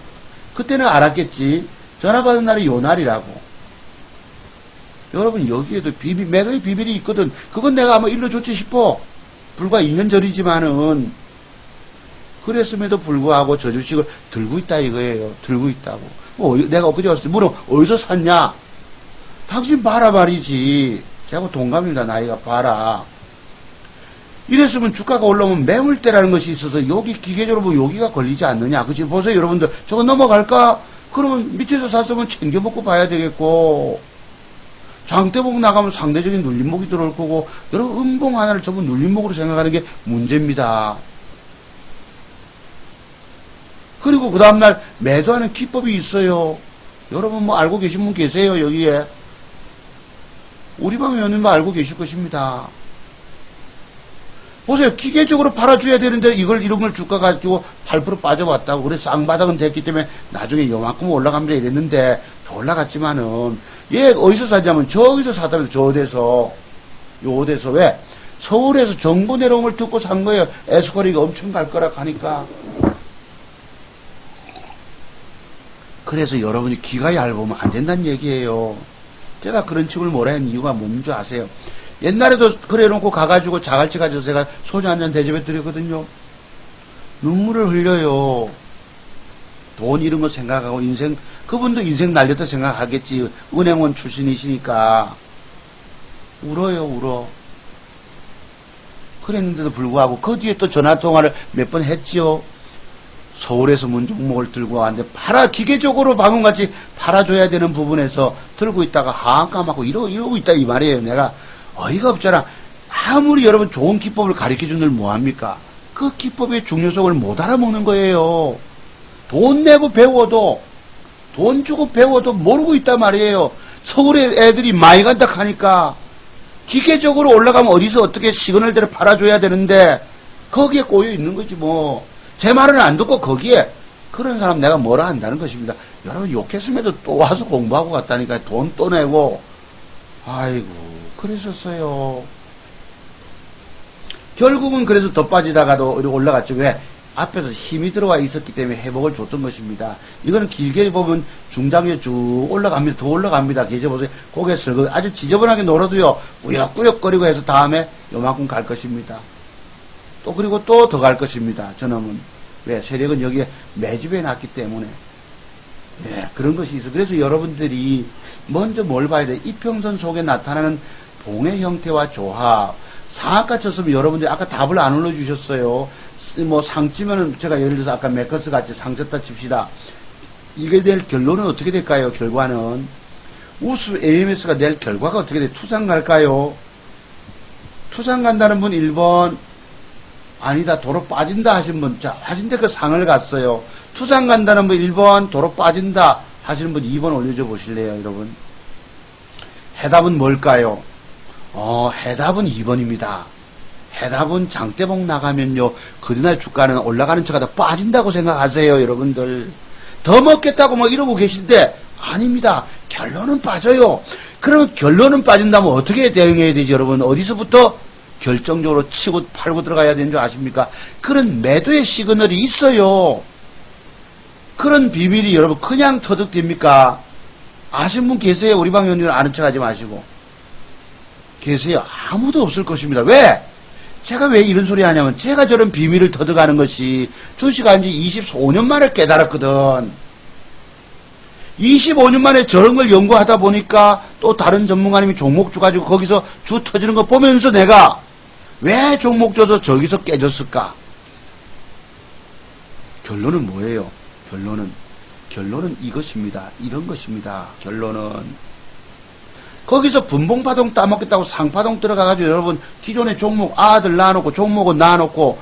그때는 알았겠지. 전화 받은 날이 요 날이라고. 여러분 여기에도 매도의 비밀이 있거든. 그건 내가 아마 일러줬지 싶어. 불과 2년 전이지만은 그랬음에도 불구하고 저 주식을 들고 있다 이거예요. 들고 있다고. 내가 엊그제 왔을 때 물어 어디서 샀냐? 당신 봐라 말이지. 제가 동갑입니다. 나이가 봐라. 이랬으면 주가가 올라오면 매물대라는 것이 있어서 여기 기계적으로 뭐 여기가 걸리지 않느냐. 그치? 보세요 여러분들. 저거 넘어갈까? 그러면 밑에서 샀으면 챙겨 먹고 봐야 되겠고, 장대복 나가면 상대적인 눌림목이 들어올 거고, 여러분 음봉 하나를 전부 눌림목으로 생각하는 게 문제입니다. 그리고 그 다음날 매도하는 기법이 있어요. 여러분 뭐 알고 계신 분 계세요 여기에? 우리 방 의원님도 알고 계실 것입니다. 보세요. 기계적으로 팔아줘야 되는데 이런 걸 주가 가지고 8% 빠져왔다고. 그래 쌍바닥은 됐기 때문에 나중에 요만큼 올라갑니다 이랬는데 더 올라갔지만은 얘 어디서 샀냐면 저기서 샀다면서 저 어디서 요 어디서 왜? 서울에서 정보 내려옴을 듣고 산 거예요. 에스코리가 엄청 갈 거라 하니까. 그래서 여러분이 귀가 얇으면 안 된다는 얘기예요. 제가 그런 칩을 뭐라 했는 이유가 뭔 줄 아세요? 옛날에도 그래놓고 가가지고 자갈치 가져서 제가 소주 한 잔 대접해 드렸거든요. 눈물을 흘려요. 돈 이런 거 생각하고 인생, 그분도 인생 날렸다 생각하겠지. 은행원 출신이시니까. 울어요, 울어. 그랬는데도 불구하고 그 뒤에 또 전화통화를 몇 번 했지요. 서울에서 문종목을 들고 왔는데 기계적으로 방금같이 팔아줘야 되는 부분에서 들고 있다가 한깜하고 이러고 있다 이 말이에요. 내가 어이가 없잖아. 아무리 여러분 좋은 기법을 가르쳐준들 뭐합니까? 그 기법의 중요성을 못 알아먹는 거예요. 돈 내고 배워도, 돈 주고 배워도 모르고 있단 말이에요. 서울에 애들이 많이 간다 하니까 기계적으로 올라가면 어디서 어떻게 시그널대로 팔아줘야 되는데 거기에 꼬여 있는 거지 뭐. 제 말은 안 듣고 거기에 그런 사람 내가 뭐라 한다는 것입니다. 여러분 욕했음에도 또 와서 공부하고 갔다니까. 돈 또 내고. 아이고 그랬었어요. 결국은 그래서 더 빠지다가도 올라갔죠. 왜? 앞에서 힘이 들어와 있었기 때문에 회복을 줬던 것입니다. 이거는 길게 보면 중장에 쭉 올라갑니다. 더 올라갑니다. 계셔보세요. 고개 슬고 아주 지저분하게 놀아도요. 꾸역꾸역거리고 해서 다음에 요만큼 갈 것입니다. 또 그리고 또 더 갈 것입니다. 저놈은. 왜? 세력은 여기에 매집해 놨기 때문에. 예, 그런 것이 있어. 그래서 여러분들이 먼저 뭘 봐야 돼? 이평선 속에 나타나는 봉의 형태와 조합. 상한가 쳤으면 여러분들이 아까 답을 안 올려주셨어요. 뭐 상치면은 제가 예를 들어서 아까 메커스 같이 상쳤다 칩시다. 이게 낼 결론은 어떻게 될까요? 결과는. 우수 AMS가 낼 결과가 어떻게 돼? 투상 갈까요? 투상 간다는 분 1번. 아니다, 도로 빠진다 하신 분. 자, 하신데 그 상을 갔어요. 투상 간다는 분 1번, 도로 빠진다 하시는 분 2번 올려줘 보실래요, 여러분? 해답은 뭘까요? 해답은 2번입니다. 해답은 장대복 나가면요, 그날 주가는 올라가는 척 하다 빠진다고 생각하세요, 여러분들. 더 먹겠다고 뭐 이러고 계신데, 아닙니다. 결론은 빠져요. 그러면 결론은 빠진다면 어떻게 대응해야 되지, 여러분? 어디서부터? 결정적으로 치고 팔고 들어가야 되는 줄 아십니까? 그런 매도의 시그널이 있어요. 그런 비밀이 여러분 그냥 터득됩니까? 아신 분 계세요? 우리 방 의원님은 아는 척 하지 마시고. 계세요? 아무도 없을 것입니다. 왜? 제가 왜 이런 소리 하냐면 제가 저런 비밀을 터득하는 것이 주식한 지 25년 만에 깨달았거든. 25년 만에 저런 걸 연구하다 보니까 또 다른 전문가님이 종목 주가지고 거기서 주 터지는 거 보면서 내가 왜 종목 줘서 저기서 깨졌을까? 결론은 뭐예요? 결론은 이것입니다. 이런 것입니다. 결론은. 거기서 분봉파동 따먹겠다고 상파동 들어가가지고 여러분 기존의 종목 아들 놔놓고 종목은 놔놓고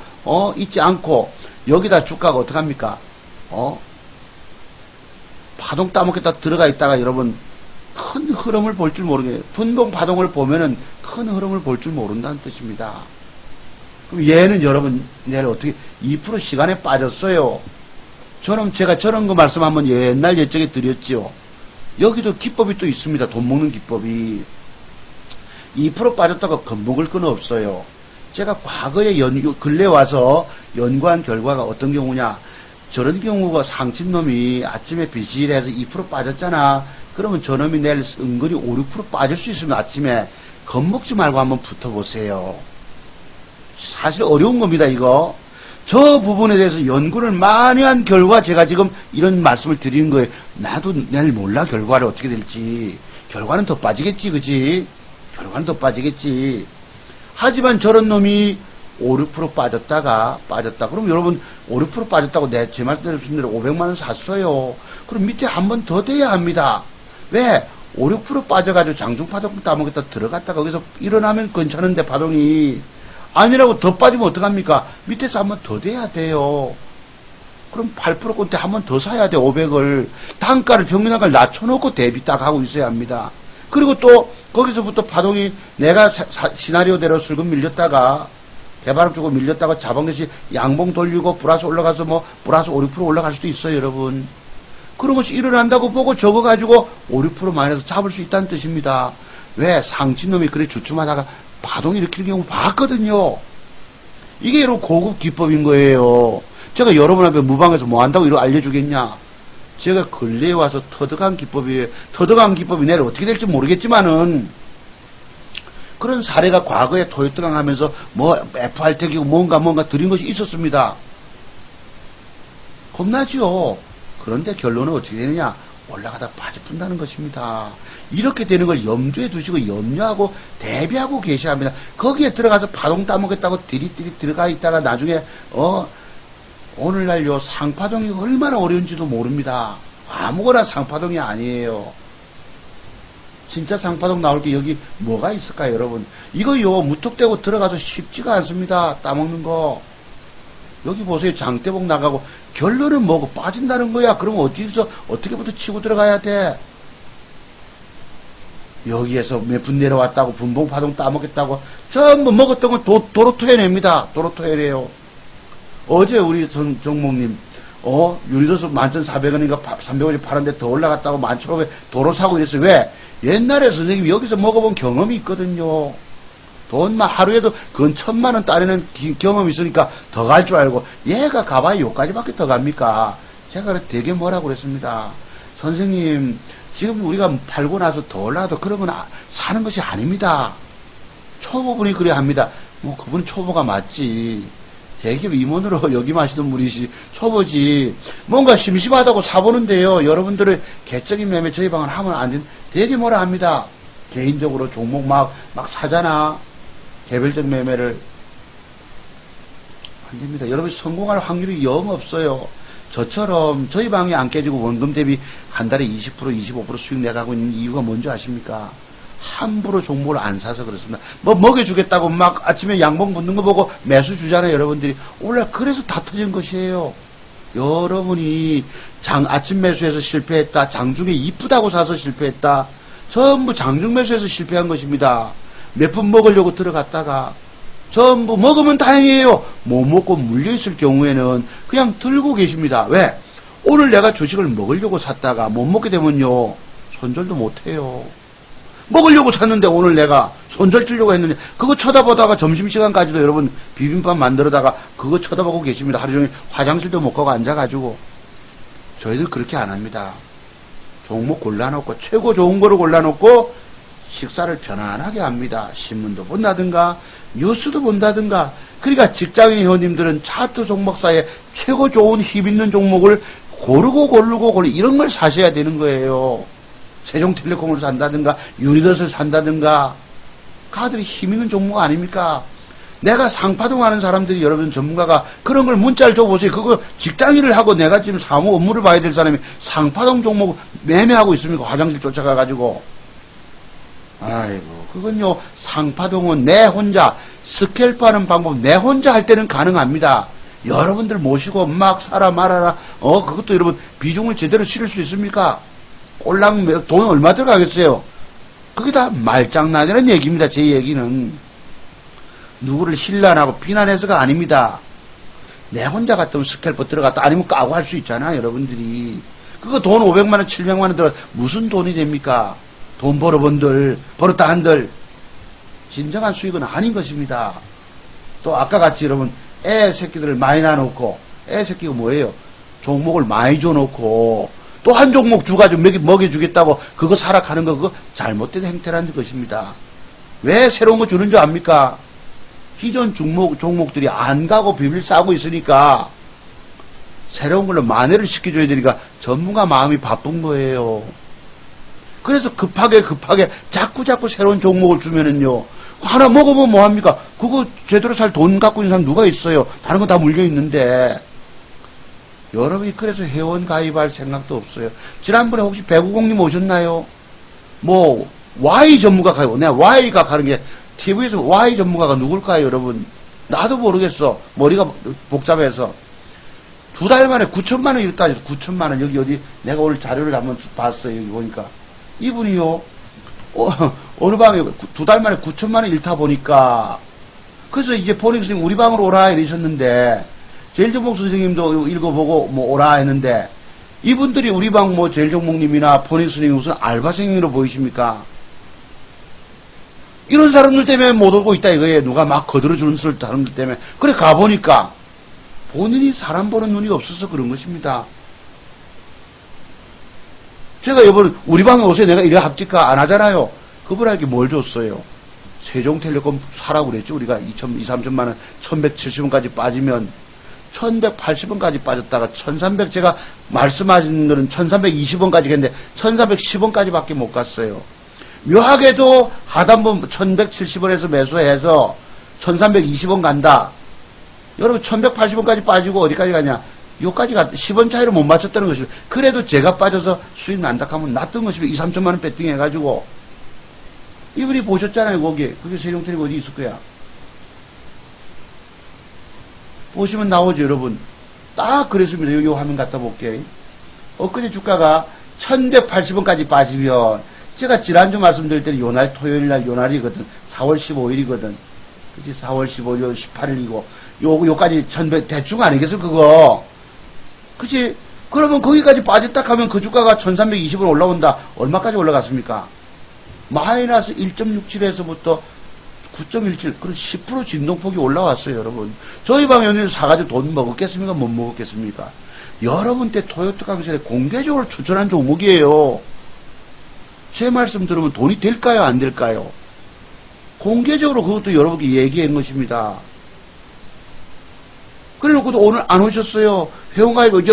있지 않고 여기다 주가가 어떡합니까? 파동 따먹겠다 들어가 있다가 여러분 큰 흐름을 볼 줄 모르게 분봉 파동을 보면은 큰 흐름을 볼 줄 모른다는 뜻입니다. 그럼 얘는 여러분 내일 어떻게 2% 시간에 빠졌어요. 제가 저런 거 말씀 한번 옛날 옛적에 드렸지요. 여기도 기법이 또 있습니다. 돈 먹는 기법이. 2% 빠졌다가 겁먹을 건 없어요. 제가 과거에 근래 와서 연구한 결과가 어떤 경우냐. 저런 경우가 상친 놈이 아침에 비실해서 2% 빠졌잖아. 그러면 저놈이 내일 은근히 5, 6% 빠질 수 있으면 아침에 겁먹지 말고 한번 붙어보세요. 사실 어려운 겁니다, 이거. 저 부분에 대해서 연구를 많이 한 결과 제가 지금 이런 말씀을 드리는 거예요. 나도 내일 몰라 결과를 어떻게 될지. 결과는 더 빠지겠지, 그지? 결과는 더 빠지겠지. 하지만 저런 놈이 5, 6% 빠졌다. 그럼 여러분 5, 6% 빠졌다고 제 말씀대로 500만 원 샀어요. 그럼 밑에 한 번 더 돼야 합니다. 왜? 5, 6% 빠져가지고 장중파동 따먹겠다 들어갔다가 거기서 일어나면 괜찮은데 파동이 아니라고 더 빠지면 어떡합니까? 밑에서 한 번 더 돼야 돼요. 그럼 8%꼴대 한 번 더 사야 돼, 500을. 단가를, 평균단가를 낮춰놓고 대비 딱 하고 있어야 합니다. 그리고 또, 거기서부터 파동이 내가 시나리오대로 슬금 밀렸다가, 대바람 주고 밀렸다가 자방듯이 양봉 돌리고 플러스 올라가서 플러스 5, 6% 올라갈 수도 있어요, 여러분. 그런 것이 일어난다고 보고 적어가지고 5, 6% 마이너스 잡을 수 있다는 뜻입니다. 왜? 상친놈이 그래 주춤하다가 파동 일으키는 경우 봤거든요. 이게 여러분 고급 기법인 거예요. 제가 여러분 앞에 무방에서 뭐 한다고 이러고 알려주겠냐? 제가 근래에 와서 터득한 기법이에요. 터득한 기법이 내일 어떻게 될지 모르겠지만은 그런 사례가 과거에 토요뜨강 하면서 FR택이고 뭔가 드린 것이 있었습니다. 겁나죠? 그런데 결론은 어떻게 되느냐? 올라가다 빠져푼다는 것입니다. 이렇게 되는 걸 염두에 두시고 염려하고 대비하고 계셔야 합니다. 거기에 들어가서 파동 따먹겠다고 디리디리 들어가 있다가 나중에 오늘날 요 상파동이 얼마나 어려운지도 모릅니다. 아무거나 상파동이 아니에요. 진짜 상파동 나올 게 여기 뭐가 있을까요, 여러분? 이거요 무턱대고 들어가서 쉽지가 않습니다. 따먹는 거. 여기 보세요. 장대복 나가고 결론은 뭐고 빠진다는 거야. 그러면 어떻게부터 치고 들어가야 돼? 여기에서 몇 분 내려왔다고 분봉파동 따먹겠다고 전부 먹었던 건 도로 토해냅니다. 도로 토해내요. 어제 우리 정목님 유리도수 11,400원인가 300원이 팔았는데 더 올라갔다고 11,500원 도로 사고 이랬어요. 왜? 옛날에 선생님이 여기서 먹어본 경험이 있거든요. 돈만 하루에도 근 1,000만 원 따내는 경험이 있으니까 더 갈 줄 알고 얘가 가봐야 요까지밖에 더 갑니까? 제가 되게 뭐라고 그랬습니다. 선생님 지금 우리가 팔고 나서 더 올라가도 그런 건 사는 것이 아닙니다. 초보분이 그래야 합니다. 그분은 초보가 맞지. 대기업 임원으로 역임하시던 분이시 초보지. 뭔가 심심하다고 사보는데요. 여러분들의 개적인 매매 저희 방은 하면 안 된. 되게 뭐라 합니다. 개인적으로 종목 막 사잖아. 개별적 매매를. 안 됩니다. 여러분 성공할 확률이 영 없어요. 저처럼 저희 방이 안 깨지고 원금 대비 한 달에 20%, 25% 수익 내가고 있는 이유가 뭔지 아십니까? 함부로 종목을 안 사서 그렇습니다. 먹여주겠다고 막 아침에 양봉 붙는 거 보고 매수 주잖아요, 여러분들이. 오늘 그래서 다 터진 것이에요. 여러분이 아침 매수해서 실패했다. 장중에 이쁘다고 사서 실패했다. 전부 장중 매수해서 실패한 것입니다. 몇 푼 먹으려고 들어갔다가 전부 먹으면 다행이에요. 못 먹고 물려있을 경우에는 그냥 들고 계십니다. 왜? 오늘 내가 주식을 먹으려고 샀다가 못 먹게 되면요. 손절도 못해요. 먹으려고 샀는데 오늘 내가 손절 주려고 했는데 그거 쳐다보다가 점심시간까지도 여러분 비빔밥 만들어다가 그거 쳐다보고 계십니다. 하루 종일 화장실도 못 가고 앉아가지고. 저희들 그렇게 안 합니다. 종목 골라놓고 최고 좋은 거를 골라놓고 식사를 편안하게 합니다. 신문도 본다든가 뉴스도 본다든가. 그러니까 직장인 회원님들은 차트 종목사에 최고 좋은 힘 있는 종목을 고르고 이런 걸 사셔야 되는 거예요. 세종텔레콤을 산다든가 유니더스를 산다든가. 가들이 힘 있는 종목 아닙니까? 내가 상파동 하는 사람들이 여러분 전문가가 그런 걸 문자를 줘보세요. 그거 직장인을 하고 내가 지금 사무 업무를 봐야 될 사람이 상파동 종목 매매하고 있습니까? 화장실 쫓아가가지고. 아이고 그건요 상파동은 내 혼자 스캘프하는 방법 내 혼자 할 때는 가능합니다. 여러분들 모시고 막 사라 말아라 그것도 여러분 비중을 제대로 실을 수 있습니까? 꼴랑 돈 얼마 들어가겠어요? 그게 다 말장난이라는 얘기입니다. 제 얘기는 누구를 힐난하고 비난해서가 아닙니다. 내 혼자 갔다 오면 스캘프 들어갔다 아니면 까고 할 수 있잖아 여러분들이. 그거 돈 500만원 700만원 들어 무슨 돈이 됩니까? 돈 벌었다 한들 진정한 수익은 아닌 것입니다. 또 아까 같이 여러분 애 새끼들을 많이 놔놓고 애 새끼가 뭐예요? 종목을 많이 줘놓고 또 한 종목 주가지고 먹여주겠다고 그거 사락하는 거 그거 잘못된 행태라는 것입니다. 왜 새로운 거 주는 줄 압니까? 기존 종목들이 안 가고 비빌 싸고 있으니까 새로운 걸로 만회를 시켜줘야 되니까 전문가 마음이 바쁜 거예요. 그래서 급하게 자꾸 새로운 종목을 주면은요, 하나 먹어보면 뭐합니까? 그거 제대로 살 돈 갖고 있는 사람 누가 있어요? 다른 거 다 물려 있는데. 여러분이 그래서 회원 가입할 생각도 없어요. 지난번에 혹시 배구공님 오셨나요? 뭐 Y 전문가 가요. 내가 Y가 가는 게 TV에서 Y 전문가가 누굴까요, 여러분? 나도 모르겠어. 머리가 복잡해서. 2달 만에 9천만 원 이랬다. 9천만 원. 여기 어디 내가 오늘 자료를 한번 봤어요. 여기 보니까. 이분이요. 어느 방에 2달 만에 9천만 원 잃다 보니까. 그래서 이제 포닝 선생님 우리 방으로 오라 이러셨는데, 제일정복 선생님도 읽어보고 뭐 오라 했는데, 이분들이 우리 방 뭐 제일정복님이나 포닝 선생님이 무슨 알바생으로 보이십니까? 이런 사람들 때문에 못 오고 있다 이거예요. 누가 막 거들어주는 사람들 때문에. 그래 가보니까 본인이 사람 보는 눈이 없어서 그런 것입니다. 제가 이번에 우리 방에 오세요. 내가 이래 합니까? 안 하잖아요. 그분에게 뭘 줬어요? 세종텔레콤 사라고 그랬죠. 우리가 3천만 원, 1170원까지 빠지면 1180원까지 빠졌다가 1300 제가 말씀하신 거는 1320원까지 했는데 1310원까지 밖에 못 갔어요. 묘하게도 하단부 1170원에서 매수해서 1320원 간다. 여러분 1180원까지 빠지고 어디까지 가냐? 요까지 10원 차이로 못 맞췄다는 것입니다. 그래도 제가 빠져서 수익 난다 하면 났던 것입니다. 2, 3천만 원 배팅 해가지고. 이분이 보셨잖아요, 거기. 그게 세종텔레콤 어디 있을 거야. 보시면 나오죠, 여러분. 딱 그랬습니다. 여기 화면 갖다 볼게요. 엊그제 주가가 1180원까지 빠지면, 제가 지난주 말씀드릴 때는 요날, 토요일 날 요날이거든. 4월 15일이거든. 그치? 4월 15일, 18일이고. 요까지 1100, 대충 아니겠어, 그거? 그치? 그러면 거기까지 빠졌다 하면 그 주가가 1320원 올라온다. 얼마까지 올라갔습니까? 마이너스 1.67에서부터 9.17, 그런 10% 진동폭이 올라왔어요, 여러분. 저희 방연을 사가지고 돈 먹었겠습니까? 못 먹었겠습니까? 여러분 때 토요타 강실에 공개적으로 추천한 종목이에요. 제 말씀 들으면 돈이 될까요? 안 될까요? 공개적으로 그것도 여러분께 얘기한 것입니다. 그래 놓고도 오늘 안 오셨어요. 회원가입 어제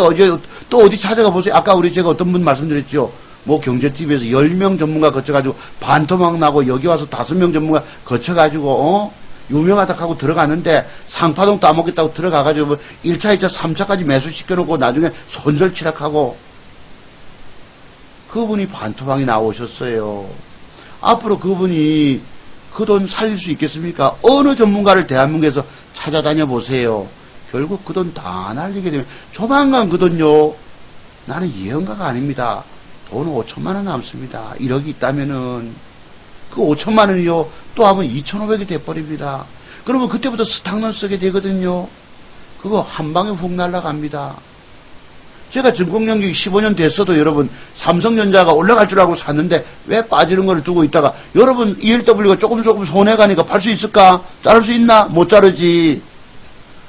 또 어디 찾아가 보세요. 아까 제가 어떤 분 말씀드렸죠. 뭐 경제TV에서 10명 전문가 거쳐가지고 반토막 나고 여기 와서 5명 전문가 거쳐가지고 유명하다 하고 들어갔는데 상파동 따먹겠다고 들어가가지고 뭐 1차, 2차, 3차까지 매수시켜놓고 나중에 손절치락하고 그분이 반토막이 나오셨어요. 앞으로 그분이 그 돈 살릴 수 있겠습니까? 어느 전문가를 대한민국에서 찾아다녀 보세요. 결국 그 돈 다 날리게 되면 조만간 그 돈요. 나는 예언가가 아닙니다. 돈 5천만 원 남습니다. 1억이 있다면은 그 5천만 원이요. 또 하면 2,500이 돼버립니다. 그러면 그때부터 스탁론 쓰게 되거든요. 그거 한 방에 훅 날아갑니다. 제가 증권경력이 15년 됐어도 여러분 삼성전자가 올라갈 줄 알고 샀는데 왜 빠지는 걸 두고 있다가 여러분 ELW가 조금 손해가니까 팔 수 있을까? 자를 수 있나? 못 자르지.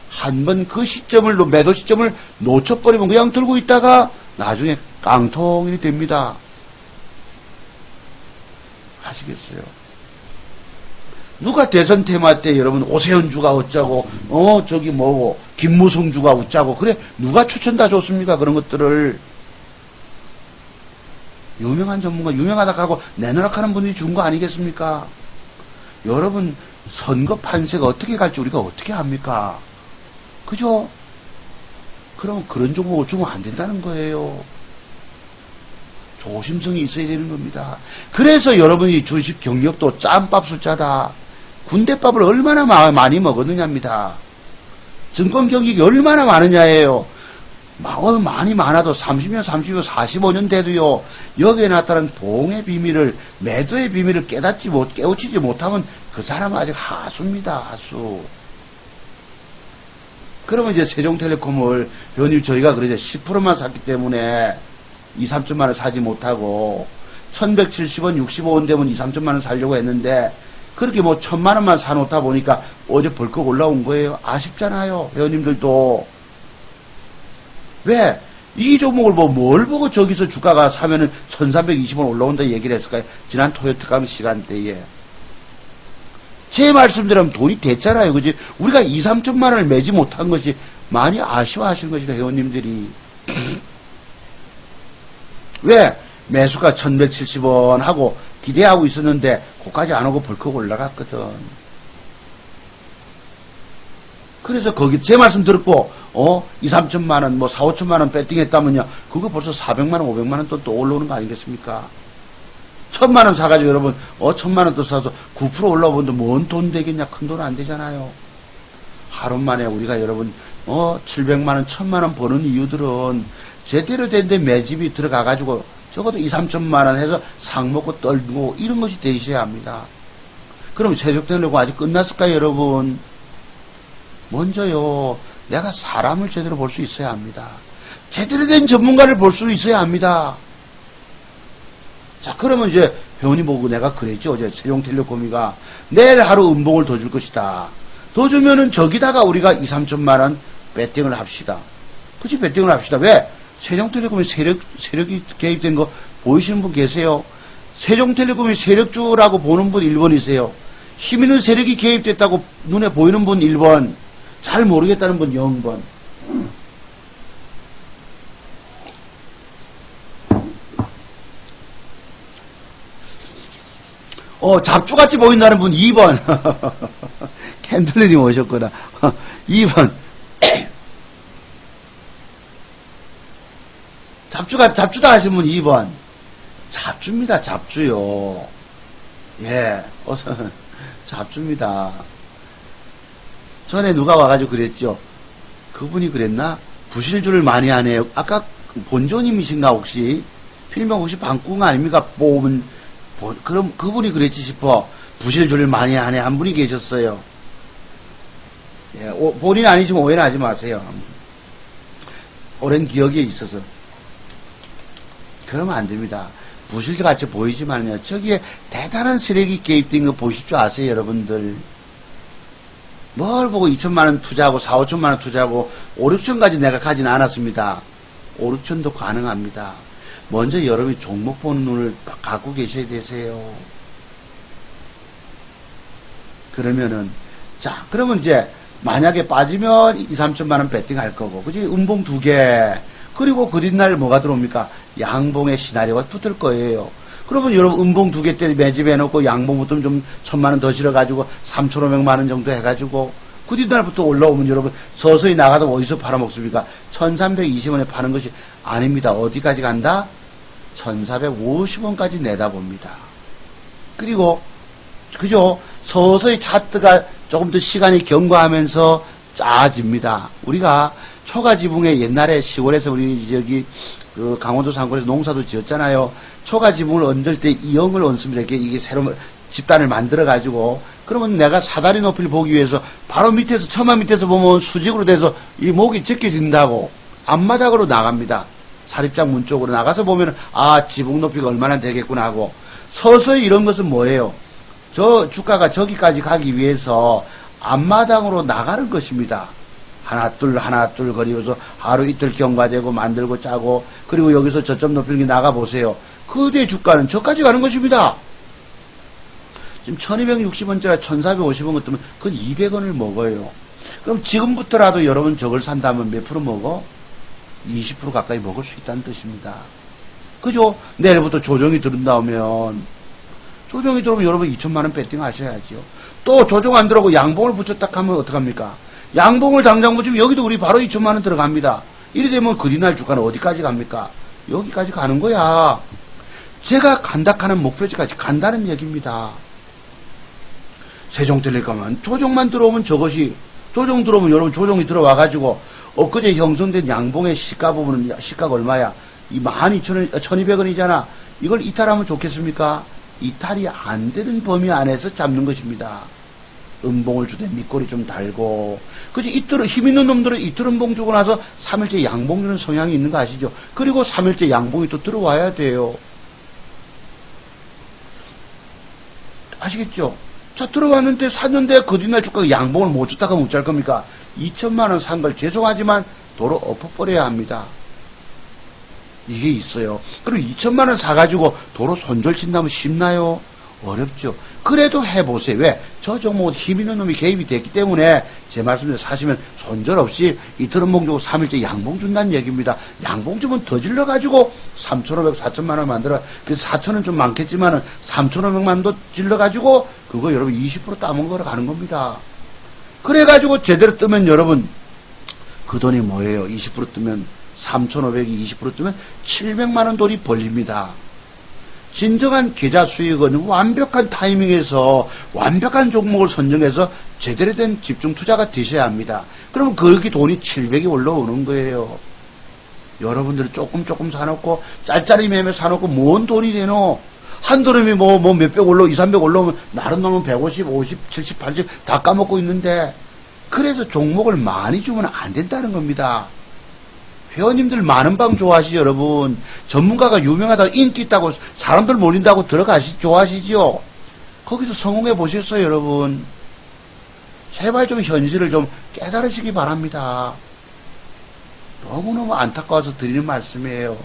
한 번 그 시점을 매도 시점을 놓쳐버리면 그냥 들고 있다가 나중에 깡통이 됩니다. 아시겠어요? 누가 대선 테마 때 여러분 오세훈주가 어쩌고 저기 뭐고 김무성주가 어쩌고 그래 누가 추천 다 줬습니까? 그런 것들을 유명한 전문가 유명하다 하고 내노락하는 분들이 준 거 아니겠습니까? 여러분 선거 판세가 어떻게 갈지 우리가 어떻게 합니까? 그죠? 그럼 그런 종목을 주면 안 된다는 거예요. 조심성이 있어야 되는 겁니다. 그래서 여러분이 주식 경력도 짬밥 숫자다. 군대밥을 얼마나 많이 먹었느냐입니다. 증권 경력이 얼마나 많으냐예요. 많이 많아도 30년, 45년 돼도요. 여기에 나타난 봉의 비밀을 매도의 비밀을 깨우치지 못하면 그 사람은 아직 하수입니다. 하수. 그러면 이제 세종텔레콤을 변님 저희가 그러죠. 10%만 샀기 때문에 2, 3천만 원 사지 못하고 1170원, 65원 되면 2, 3천만 원 사려고 했는데 그렇게 뭐 1,000만 원만 사놓다 보니까 어제 벌컥 올라온 거예요. 아쉽잖아요. 회원님들도. 왜? 이 종목을 뭘 보고 저기서 주가가 사면은 1320원 올라온다 얘기를 했을까요? 지난 토요일특강 시간대에. 제 말씀대로 돈이 됐잖아요. 그지? 우리가 2, 3천만 원을 매지 못한 것이 많이 아쉬워하시는 것이다, 회원님들이. 왜? 매수가 1170원 하고 기대하고 있었는데, 그까지 안 오고 벌컥 올라갔거든. 그래서 거기 제 말씀 듣고 2, 3천만 원, 뭐 4, 5천만 원 배팅했다면요. 그거 벌써 400만 원, 500만 원 또 올라오는 거 아니겠습니까? 1000만 원 사가지고 여러분 1000만 원 또 사서 9% 올라오는데 뭔 돈 되겠냐? 큰 돈 안 되잖아요. 하루 만에 우리가 여러분 700만 원, 1000만 원 버는 이유들은 제대로 된 데 매집이 들어가가지고 적어도 2, 3천만 원 해서 상 먹고 떨고 이런 것이 되셔야 합니다. 그럼 세력되려고 아직 끝났을까요, 여러분? 먼저요, 내가 사람을 제대로 볼 수 있어야 합니다. 제대로 된 전문가를 볼 수 있어야 합니다. 자, 그러면 이제 회원이 보고 내가 그랬죠. 어제 세종텔레콤이가 내일 하루 음봉을 더 줄 것이다. 더 주면은 저기다가 우리가 2, 3천만 원 배팅을 합시다. 그치, 배팅을 합시다. 왜? 세종텔레콤에 세력이 개입된 거 보이시는 분 계세요? 세종텔레콤이 세력주라고 보는 분 1번이세요. 힘있는 세력이 개입됐다고 눈에 보이는 분 1번. 잘 모르겠다는 분 0번. 잡주같이 보인다는 분 2번. 캔들린이 오셨구나. 2번. 잡주다 하신 분 2번. 잡주입니다, 잡주요. 예, 잡주입니다. 전에 누가 와가지고 그랬죠. 그분이 그랬나? 부실주를 많이 하네요. 아까 본조님이신가 혹시? 필명 혹시 방궁 아닙니까? 그럼 그분이 그랬지 싶어. 부실주를 많이 하네. 한 분이 계셨어요. 예, 본인 아니시면 오해는 하지 마세요. 오랜 기억에 있어서. 그러면 안 됩니다. 부실주같이 보이지만요. 저기에 대단한 세력이 개입된 거 보실 줄 아세요, 여러분들? 뭘 보고 2천만 원 투자하고 4, 5천만 원 투자하고 5, 6천까지 내가 가지는 않았습니다. 5, 6천도 가능합니다. 먼저 여러분이 종목 보는 눈을 갖고 계셔야 되세요. 그러면은, 자, 그러면 이제 만약에 빠지면 2, 3천만 원 배팅할 거고, 그지? 음봉 2개. 그리고 그 뒷날 뭐가 들어옵니까? 양봉의 시나리오가 붙을 거예요. 그러면 여러분 음봉 2개 때 매집해놓고 양봉부터 좀 1000만 원 더 실어가지고 3,500만 원 정도 해가지고 그 뒷날부터 올라오면 여러분 서서히 나가도 어디서 팔아먹습니까? 1320원에 파는 것이 아닙니다. 어디까지 간다? 1450원까지 내다봅니다. 그리고 그죠? 서서히 차트가 조금 더 시간이 경과하면서 짜집니다. 우리가 초가지붕에 옛날에 시골에서 우리 저기 그 강원도 상권에서 농사도 지었잖아요. 초가지붕을 얹을 때 이형을 얹습니다. 이게 새로 집단을 만들어가지고 그러면 내가 사다리 높이를 보기 위해서 바로 밑에서 처마 밑에서 보면 수직으로 돼서 이 목이 적혀진다고 앞마당으로 나갑니다. 사립장 문 쪽으로 나가서 보면 지붕 높이가 얼마나 되겠구나 하고 서서히 이런 것은 뭐예요? 저 주가가 저기까지 가기 위해서 앞마당으로 나가는 것입니다. 하나 둘 거리면서 하루 이틀 경과되고 만들고 짜고 그리고 여기서 저점 높이는 나가보세요. 그대 주가는 저까지 가는 것입니다. 지금 1260원짜리 1450원 같으면 그건 200원을 먹어요. 그럼 지금부터라도 여러분 저걸 산다면 몇 프로 먹어? 20% 가까이 먹을 수 있다는 뜻입니다. 그죠? 내일부터 조정이 들어오면 여러분 2천만원 배팅 하셔야죠. 또 조정 안 들어오고 양봉을 붙였다 하면 어떡합니까? 양봉을 당장 붙이면 여기도 우리 바로 2천만원 들어갑니다. 이래 되면 그리날 주가는 어디까지 갑니까? 여기까지 가는 거야. 제가 간다하는 목표지까지 간다는 얘기입니다. 세종텔레콤은 조정만 들어오면 저것이 조정 들어오면 여러분 조정이 들어와가지고 엊그제 형성된 양봉의 시가 부분은 시가가 얼마야? 이 12,000원, 1,200원이잖아. 이걸 이탈하면 좋겠습니까? 이탈이 안 되는 범위 안에서 잡는 것입니다. 음봉을 주되 밑꼬리 좀 달고 그치 이틀은 힘 있는 놈들은 이틀 음봉 주고 나서 3일째 양봉 주는 성향이 있는 거 아시죠? 그리고 3일째 양봉이 또 들어와야 돼요. 아시겠죠? 자 들어왔는데 샀는데 그 뒷날 주가가 양봉을 못 줬다가 못 잘 겁니까? 2천만원 산 걸 죄송하지만 도로 엎어버려야 합니다. 이게 있어요. 그럼 2천만원 사가지고 도로 손절 친다면 쉽나요? 어렵죠. 그래도 해보세요. 왜? 저 종목은 힘 있는 놈이 개입이 됐기 때문에 제 말씀대로 사시면 손절없이 이틀은 봉주고 3일째 양봉 준다는 얘기입니다. 양봉 주면 더 질러가지고 3,500, 4천만 원 만들어. 그래서 4천은 좀 많겠지만은 3,500만도 질러가지고 그거 여러분 20% 따먹은 거로 가는 겁니다. 그래가지고 제대로 뜨면 여러분 그 돈이 뭐예요? 20% 뜨면 3,500이 20% 뜨면 700만 원 돈이 벌립니다. 진정한 계좌 수익은 완벽한 타이밍에서 완벽한 종목을 선정해서 제대로 된 집중 투자가 되셔야 합니다. 그러면 거기 돈이 700이 올라오는 거예요. 여러분들이 조금 사놓고 짤짤이 매매 사놓고 뭔 돈이 되노? 한 드럼이 뭐 몇백 올라오고 2, 300 올라오면 나름 놈은 150, 50, 70, 80 다 까먹고 있는데 그래서 종목을 많이 주면 안 된다는 겁니다. 회원님들 많은 방 좋아하시죠, 여러분. 전문가가 유명하다고 인기 있다고 사람들 몰린다고 좋아하시죠? 거기서 성공해 보셨어요, 여러분. 제발 좀 현실을 좀 깨달으시기 바랍니다. 너무너무 안타까워서 드리는 말씀이에요.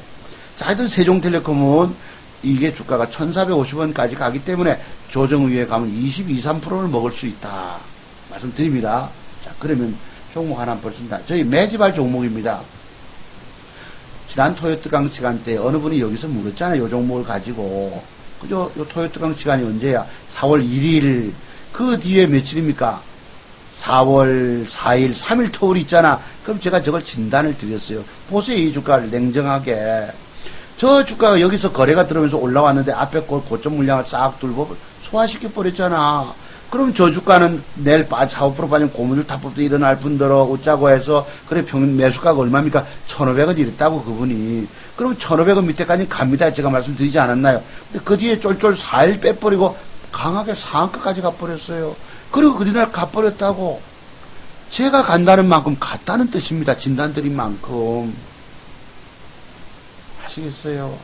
자, 하여튼 세종텔레콤은 이게 주가가 1,450원까지 가기 때문에 조정위에 가면 22, 3%를 먹을 수 있다. 말씀드립니다. 자, 그러면 종목 하나 보겠습니다. 저희 매집할 종목입니다. 지난 토요트강 시간 때 어느 분이 여기서 물었잖아요. 요 종목을 가지고. 그죠? 요 토요트강 시간이 언제야? 4월 1일. 그 뒤에 며칠입니까? 4월 4일, 3일 토요일 있잖아. 그럼 제가 저걸 진단을 드렸어요. 보세요. 이 주가를 냉정하게. 저 주가가 여기서 거래가 들어오면서 올라왔는데 앞에 고점 물량을 싹 들고 소화시켜버렸잖아. 그럼 저 주가는 내일 4~5% 빠지면 고무줄 탑법도 일어날 뿐더러 웃자고 해서 그래 평균 매수가가 얼마입니까? 1,500원 이랬다고 그분이. 그럼 1,500원 밑에까지 갑니다. 제가 말씀드리지 않았나요? 근데 그 뒤에 쫄쫄 4일 빼버리고 강하게 상한가까지 가버렸어요. 그리고 그 뒤날 가버렸다고. 제가 간다는 만큼 갔다는 뜻입니다. 진단 드린 만큼. 아시겠어요?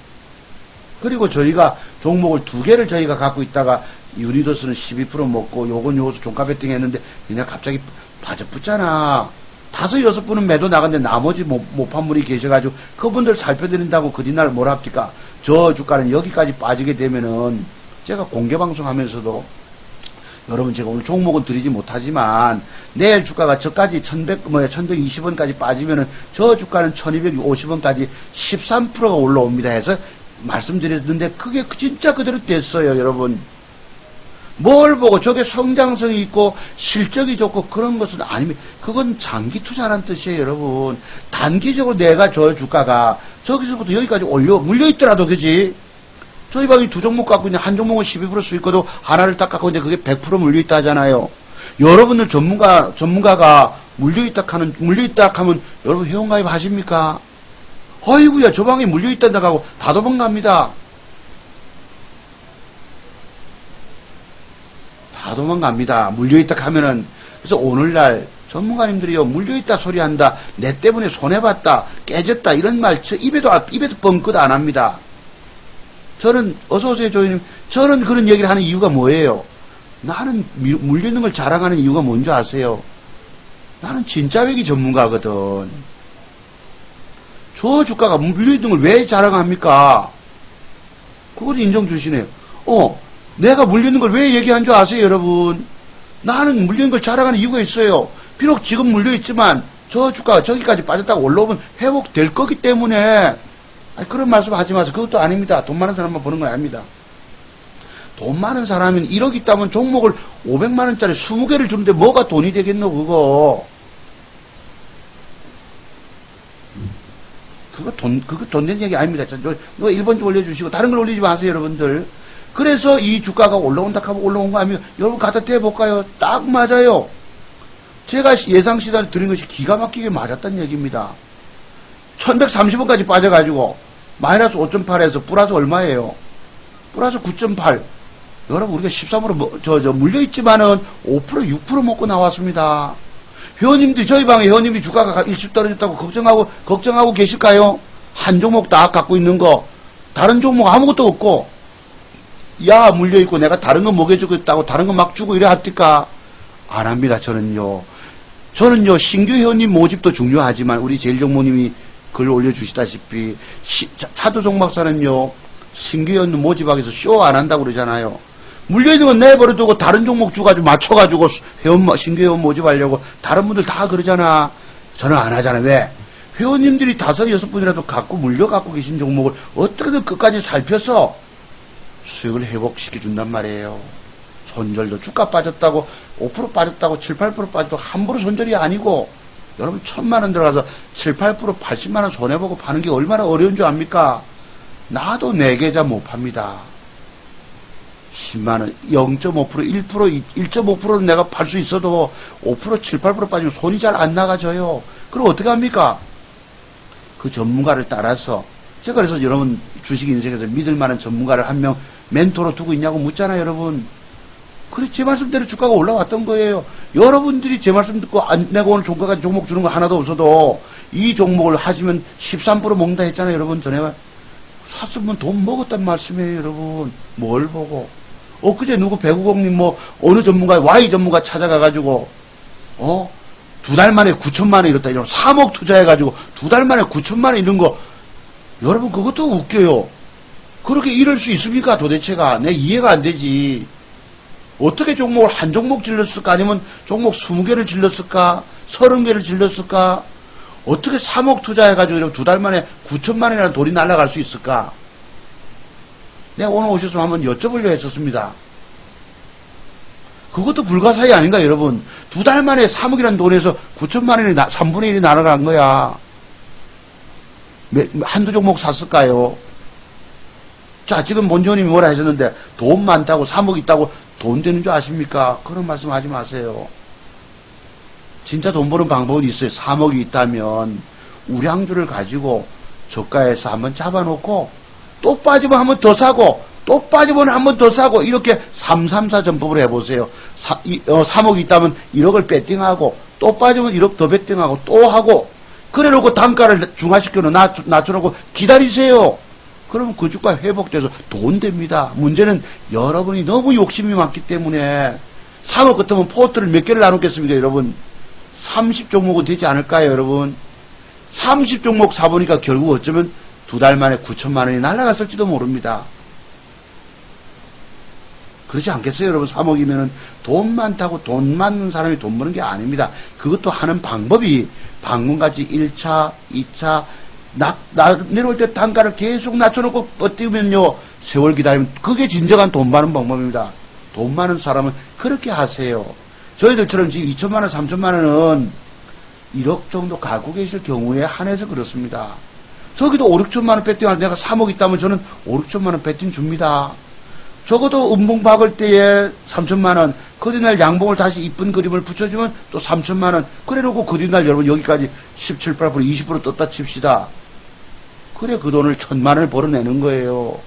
그리고 저희가 종목을 2개를 저희가 갖고 있다가 유니더스는 12% 먹고 요건 요것도 종가 베팅 했는데 그냥 갑자기 빠져붙잖아. 5, 6분은 매도 나갔는데 나머지 모판물이 계셔가지고 그분들 살펴드린다고 그 뒤날 뭘 합니까? 저 주가는 여기까지 빠지게 되면은 제가 공개방송 하면서도 여러분 제가 오늘 종목은 드리지 못하지만 내일 주가가 저까지 1120원까지 빠지면은 저 주가는 1250원까지 13%가 올라옵니다 해서 말씀드렸는데 그게 진짜 그대로 됐어요, 여러분. 뭘 보고 저게 성장성이 있고 실적이 좋고 그런 것은 아닙니다. 그건 장기 투자라는 뜻이에요, 여러분. 단기적으로 내가 저 주가가 저기서부터 여기까지 물려있더라도, 그지? 저희 방이 2종목 갖고 있는데 한 종목은 12% 수익거도 하나를 딱 갖고 있는데 그게 100% 물려있다 하잖아요. 여러분들 전문가가 물려있다 하면 여러분 회원가입 하십니까? 어이구야, 저 방에 물려있다 하고 다 도망갑니다. 다 도망갑니다. 물려있다 하면은. 그래서 오늘날 전문가님들이요, 물려있다 소리 한다, 내 때문에 손해봤다, 깨졌다, 이런 말 입에도 뻥끗 안 합니다. 저는, 어서오세요, 조이님. 저는 그런 얘기를 하는 이유가 뭐예요? 나는 물려있는 걸 자랑하는 이유가 뭔지 아세요? 나는 진짜 외기 전문가거든. 저 주가가 물려있는 걸 왜 자랑합니까? 그것도 인정 주시네요. 내가 물리는 걸 왜 얘기한 줄 아세요, 여러분? 나는 물리는 걸 자랑하는 이유가 있어요. 비록 지금 물려있지만 저 주가가 저기까지 빠졌다가 올라오면 회복될 거기 때문에. 그런 말씀 하지 마세요. 그것도 아닙니다. 돈 많은 사람만 보는 건 아닙니다. 돈 많은 사람은 1억 있다면 종목을 500만원짜리 20개를 주는데 뭐가 돈이 되겠노, 그거. 그거 돈 된 얘기 아닙니다. 누가 1번 좀 올려주시고 다른 걸 올리지 마세요, 여러분들. 그래서 이 주가가 올라온다 하면 올라온 거 아니면 여러분 갖다 대볼까요? 딱 맞아요. 제가 예상 시단을 드린 것이 기가 막히게 맞았다는 얘기입니다. 1130원까지 빠져가지고 마이너스 5.8에서 플러스 얼마예요? 플러스 9.8. 여러분 우리가 13으로 물려있지만은 5% 6% 먹고 나왔습니다. 회원님들이 저희 방에 회원님들이 주가가 일찍 떨어졌다고 걱정하고 계실까요? 한 종목 다 갖고 있는 거 다른 종목 아무것도 없고 야 물려있고 내가 다른 거 먹여주겠다고 다른 거 막 주고 이래 합니까? 안 합니다. 저는요 신규 회원님 모집도 중요하지만 우리 제일종모님이 글 올려주시다시피 차도종 박사는요 신규 회원님 모집하기 위해서 쇼 안 한다고 그러잖아요. 물려있는 건 내버려두고 다른 종목 주가지고 맞춰가지고 신규 회원 모집하려고 다른 분들 다 그러잖아. 저는 안 하잖아. 왜? 회원님들이 5-6분이라도 갖고 물려갖고 계신 종목을 어떻게든 끝까지 살펴서 수익을 회복시켜준단 말이에요. 손절도 주가 빠졌다고 5% 빠졌다고 7-8% 빠졌다고 함부로 손절이 아니고 여러분 1,000만원 들어가서 7-8% 80만원 손해보고 파는 게 얼마나 어려운 줄 압니까? 나도 4계좌 못 팝니다. 10만원, 0.5%, 1%, 1.5%는 내가 팔 수 있어도 5%, 7-8% 빠지면 손이 잘 안 나가져요. 그럼 어떻게 합니까? 그 전문가를 따라서, 제가 그래서 여러분 주식 인생에서 믿을 만한 전문가를 한 명 멘토로 두고 있냐고 묻잖아요, 여러분. 그래, 제 말씀대로 주가가 올라왔던 거예요. 여러분들이 제 말씀 듣고 안 내고 오늘 종가까지 종목 주는 거 하나도 없어도 이 종목을 하시면 13% 먹는다 했잖아요, 여러분. 전에 샀으면 돈 먹었단 말씀이에요, 여러분. 뭘 보고. 엊그제 누구 배구공님 어느 전문가, Y 전문가 찾아가가지고, 2달 만에 9천만원 이렇다, 이런 3억 투자해가지고 2달 만에 9천만원 이런 거, 여러분 그것도 웃겨요. 그렇게 이럴 수 있습니까, 도대체가? 내 이해가 안 되지. 어떻게 종목을 한 종목 질렀을까? 아니면 종목 20개를 질렀을까? 30개를 질렀을까? 어떻게 3억 투자해가지고 이렇게 2달 만에 9천만원이라는 돈이 날아갈 수 있을까? 내가 오늘 오셨으면 한번 여쭤보려고 했었습니다. 그것도 불가사의 아닌가, 여러분? 2달 만에 3억이라는 돈에서 9천만원이 3분의 1이 날아간 거야. 한두 종목 샀을까요? 자, 지금 본조님이 뭐라 하셨는데, 돈 많다고 3억 있다고 돈 되는 줄 아십니까? 그런 말씀 하지 마세요. 진짜 돈 버는 방법은 있어요. 3억이 있다면, 우량주를 가지고 저가에서 한번 잡아놓고, 또 빠지면 한 번 더 사고, 또 빠지면 한 번 더 사고, 이렇게 334 전법을 해보세요. 3억이 있다면 1억을 배팅하고, 또 빠지면 1억 더 배팅하고, 또 하고, 그래 놓고 단가를 중화시켜 낮춰놓고 기다리세요. 그러면 그 주가 회복돼서 돈 됩니다. 문제는 여러분이 너무 욕심이 많기 때문에 3억 같으면 포트를 몇 개를 나눴겠습니까, 여러분? 30종목은 되지 않을까요, 여러분? 30종목 사보니까 결국 어쩌면 2달 만에 9천만원이 날아갔을지도 모릅니다. 그렇지 않겠어요, 여러분? 3억이면은 돈 많다고 돈 많은 사람이 돈 버는 게 아닙니다. 그것도 하는 방법이 방금같이 1차, 2차, 내려올 때 단가를 계속 낮춰놓고 버티면요, 세월 기다리면 그게 진정한 돈 많은 방법입니다. 돈 많은 사람은 그렇게 하세요. 저희들처럼 지금 2천만원, 3천만원은 1억 정도 갖고 계실 경우에 한해서 그렇습니다. 저기도 5, 6천만원 배팅할 때 내가 3억 있다면 저는 5, 6천만원 배팅 줍니다. 적어도 음봉 박을 때에 3천만원, 그 뒤날 양봉을 다시 이쁜 그림을 붙여주면 또 3천만원, 그래 놓고 그 뒤날 여러분 여기까지 17%, 20% 떴다 칩시다. 그래 그 돈을 1,000만원을 벌어내는 거예요.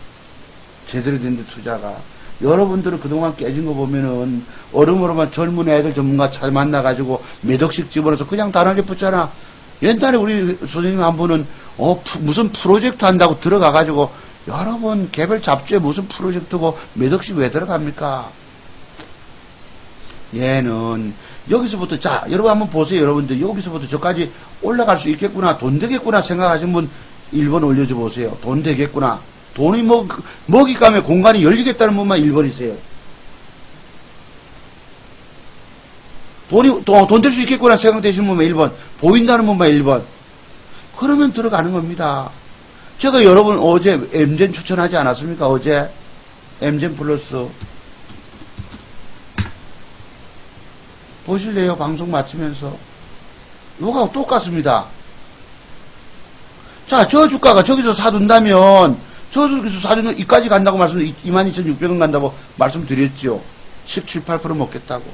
제대로 된 데 투자가. 여러분들은 그동안 깨진 거 보면은 얼음으로만 젊은 애들 전문가 잘 만나가지고 몇 억씩 집어넣어서 그냥 단하게 붙잖아. 옛날에 우리 선생님 한 분은 무슨 프로젝트 한다고 들어가가지고 여러분 개별 잡지에 무슨 프로젝트고 몇 억씩 왜 들어갑니까? 얘는 여기서부터 자 여러분 한번 보세요. 여러분들 여기서부터 저까지 올라갈 수 있겠구나, 돈 되겠구나 생각하신 분 1번 올려줘 보세요. 돈 되겠구나. 돈이 먹잇감에 공간이 열리겠다는 분만 1번이세요. 돈 될 수 있겠구나 생각되시는 분만 1번. 보인다는 분만 1번. 그러면 들어가는 겁니다. 제가 여러분 어제 엠젠 추천하지 않았습니까? 어제 엠젠 플러스 보실래요? 방송 마치면서 이거하고 똑같습니다. 자, 저 주가가 저기서 사둔다면 저기서 사두면 이까지 간다고 22,600원 간다고 말씀드렸죠. 17, 8% 먹겠다고.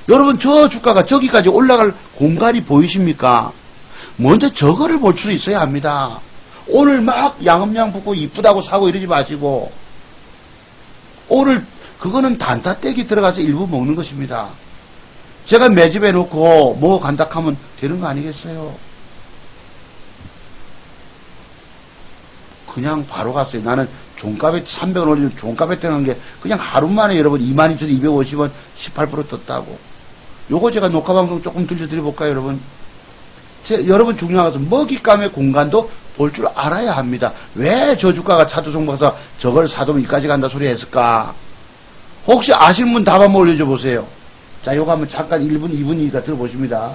여러분 저 주가가 저기까지 올라갈 공간이 보이십니까? 먼저 저거를 볼 수 있어야 합니다. 오늘 막 양음양 붙고 이쁘다고 사고 이러지 마시고 오늘 그거는 단타떼기 들어가서 일부 먹는 것입니다. 제가 매집해 놓고 뭐 간다 하면 되는 거 아니겠어요? 그냥 바로 갔어요. 나는 종가에 300원 올리면 종가에 떠난 게 그냥 하루 만에 여러분 22,250원 18% 떴다고. 요거 제가 녹화방송 조금 들려드려볼까요, 여러분? 여러분 중요한 것은 먹잇감의 공간도 볼 줄 알아야 합니다. 왜 저 주가가 차트 종목에서 저걸 사두면 이까지 간다 소리 했을까? 혹시 아시는 분 답 한번 올려줘 보세요. 자, 요거 한번 잠깐 1분, 2분이니까 들어보십니다.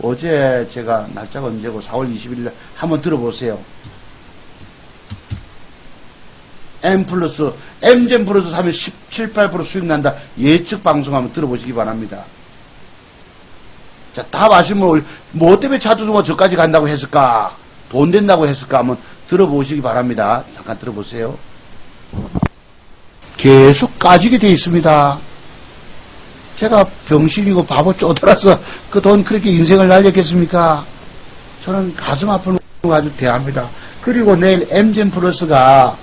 어제 제가 날짜가 언제고 4월 20일 한번 들어보세요. M젠 플러스 사면 17, 8% 수익 난다. 예측 방송 한번 들어보시기 바랍니다. 자, 답 아시면 뭐 때문에 차트종가 저까지 간다고 했을까? 돈 된다고 했을까? 한번 들어보시기 바랍니다. 잠깐 들어보세요. 계속 까지게 돼 있습니다. 제가 병신이고 바보 쪼들어서 그 돈 그렇게 인생을 날렸겠습니까? 저는 가슴 아픈 거 아주 대합니다. 그리고 내일 M젠 플러스가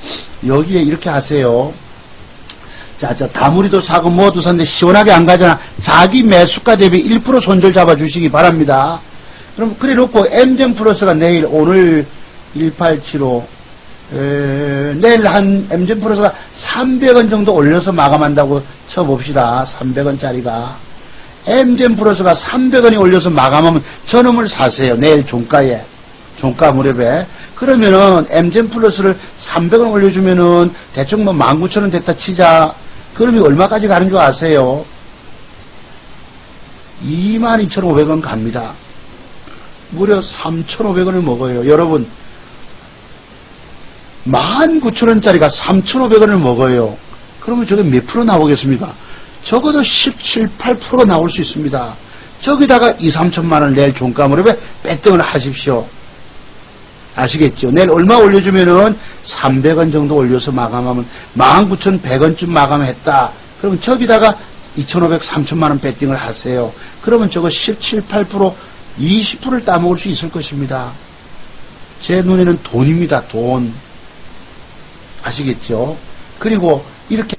여기에 이렇게 하세요. 자, 저 다무리도 사고 뭐도 샀는데 시원하게 안 가잖아. 자기 매수가 대비 1% 손절 잡아주시기 바랍니다. 그럼 그래 놓고 M젠 플러스가 내일 오늘 1875 내일 한 M젠 플러스가 300원 정도 올려서 마감한다고 쳐봅시다. 300원짜리가 M젠 플러스가 300원이 올려서 마감하면 저놈을 사세요. 내일 종가에 종가 무렵에. 그러면은 M젠 플러스를 300원 올려주면은 대충 뭐 19,000원 됐다 치자. 그러면 얼마까지 가는 줄 아세요? 22,500원 갑니다. 무려 3,500원을 먹어요. 여러분 19,000원짜리가 3,500원을 먹어요. 그러면 저게 몇 프로 나오겠습니까? 적어도 17, 8% 나올 수 있습니다. 저기다가 2, 3천만원 내일 종가 무렵에 빼등을 하십시오. 아시겠죠? 내일 얼마 올려주면은 300원 정도 올려서 마감하면 19,100원쯤 마감했다. 그러면 저기다가 2,500, 3천만원 배팅을 하세요. 그러면 저거 17, 8%, 20%를 따먹을 수 있을 것입니다. 제 눈에는 돈입니다. 돈. 아시겠죠? 그리고 이렇게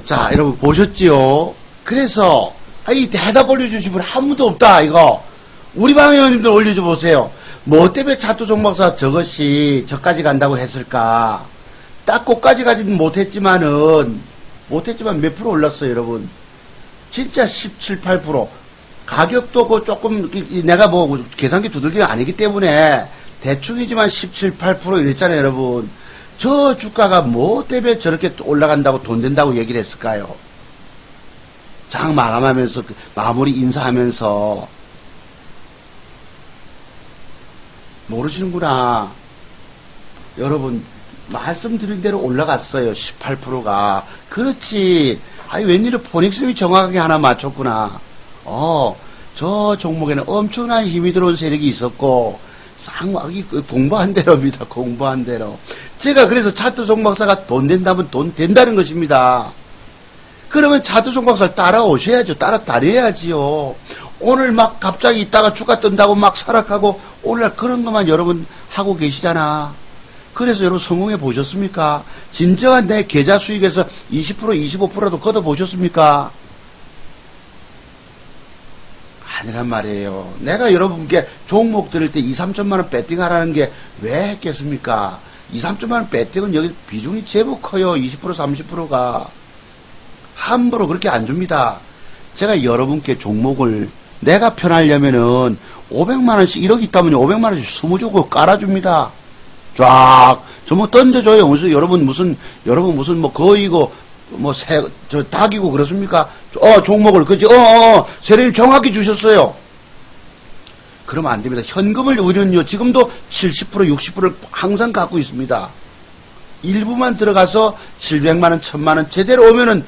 자, 여러분 보셨지요? 그래서 이 대답 올려주신 분 한 분도 없다. 이거 우리 방 회원님들 올려줘 보세요. 뭐 때문에 차트 종목사 저것이 저까지 간다고 했을까? 딱 꼭까지 가지는 못했지만 몇 프로 올랐어요, 여러분. 진짜 17, 8%. 가격도 그 조금 내가 뭐 계산기 두들기가 아니기 때문에 대충이지만 17, 8% 이랬잖아요, 여러분. 저 주가가 뭐 때문에 저렇게 올라간다고 돈 된다고 얘기를 했을까요? 장 마감하면서 마무리 인사하면서 모르시는구나. 여러분 말씀드린 대로 올라갔어요. 18%가. 그렇지. 아니 웬일로 포닉스님이 정확하게 하나 맞췄구나. 저 종목에는 엄청난 힘이 들어온 세력이 있었고 쌍막이 공부한 대로입니다. 공부한 대로. 제가 그래서 차트 종목사가 돈 된다면 돈 된다는 것입니다. 그러면 차트 종목사를 따라오셔야죠. 따라다녀야지요. 오늘 막 갑자기 있다가 주가 뜬다고 막 사락하고 오늘날 그런 것만 여러분 하고 계시잖아. 그래서 여러분 성공해 보셨습니까? 진정한 내 계좌 수익에서 20%, 25%라도 걷어 보셨습니까? 아니란 말이에요. 내가 여러분께 종목 들을 때 2, 3천만원 배팅하라는 게 왜 했겠습니까? 2, 3천만원 배팅은 여기 비중이 제법 커요. 20%, 30%가. 함부로 그렇게 안 줍니다. 제가 여러분께 종목을 내가 편하려면은 500만원씩 1억 있다면 500만원씩 20조고 깔아줍니다. 쫙. 저 뭐 던져줘요. 여러분 무슨 뭐 거이고 뭐 닭이고 그렇습니까? 종목을 그지? 세례님 정확히 주셨어요. 그러면 안 됩니다. 현금을 우리는요 지금도 70%, 60%를 항상 갖고 있습니다. 일부만 들어가서 700만원, 1000만원 제대로 오면은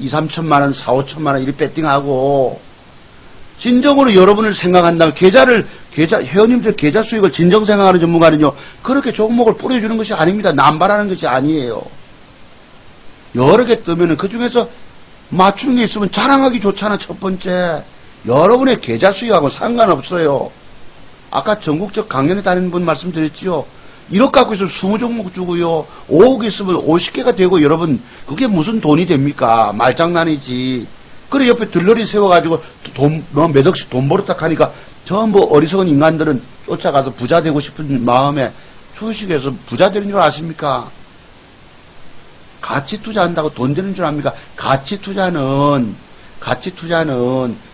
2, 3천만원, 4, 5천만원 이렇게 배팅하고 진정으로 여러분을 생각한다면 회원님들 계좌 수익을 진정 생각하는 전문가는요 그렇게 종목을 뿌려주는 것이 아닙니다. 남발하는 것이 아니에요. 여러 개 뜨면은 그 중에서 맞추는 게 있으면 자랑하기 좋잖아. 첫 번째 여러분의 계좌 수익하고 상관없어요. 아까 전국적 강연에 다니는 분 말씀드렸지요. 1억 갖고 있으면 20종목 주고요. 5억 있으면 50개가 되고 여러분 그게 무슨 돈이 됩니까? 말장난이지. 그래 옆에 들러리 세워가지고 몇 억씩 돈 벌었다 하니까 전부 어리석은 인간들은 쫓아가서 부자 되고 싶은 마음에 주식에서 부자 되는 줄 아십니까? 가치 투자한다고 돈 되는 줄 압니까? 가치 투자는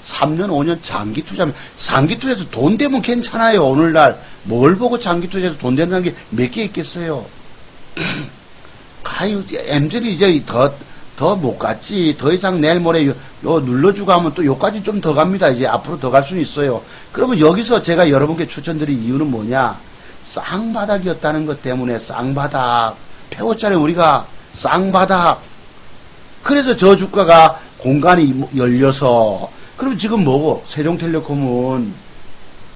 3년, 5년 장기 투자하면, 장기 투자해서 돈 되면 괜찮아요. 오늘날 뭘 보고 장기 투자해서 돈 된다는 게 몇 개 있겠어요. 가요, MZ이 이제 더 못 갔지. 더 이상 내일 모레 요 눌러주고 하면 또 요까지 좀 더 갑니다. 이제 앞으로 더 갈 수는 있어요. 그러면 여기서 제가 여러분께 추천드릴 이유는 뭐냐? 쌍바닥이었다는 것 때문에 쌍바닥. 배웠잖아요. 우리가 쌍바닥. 그래서 저 주가가 공간이 열려서, 그럼 지금 뭐고? 세종텔레콤은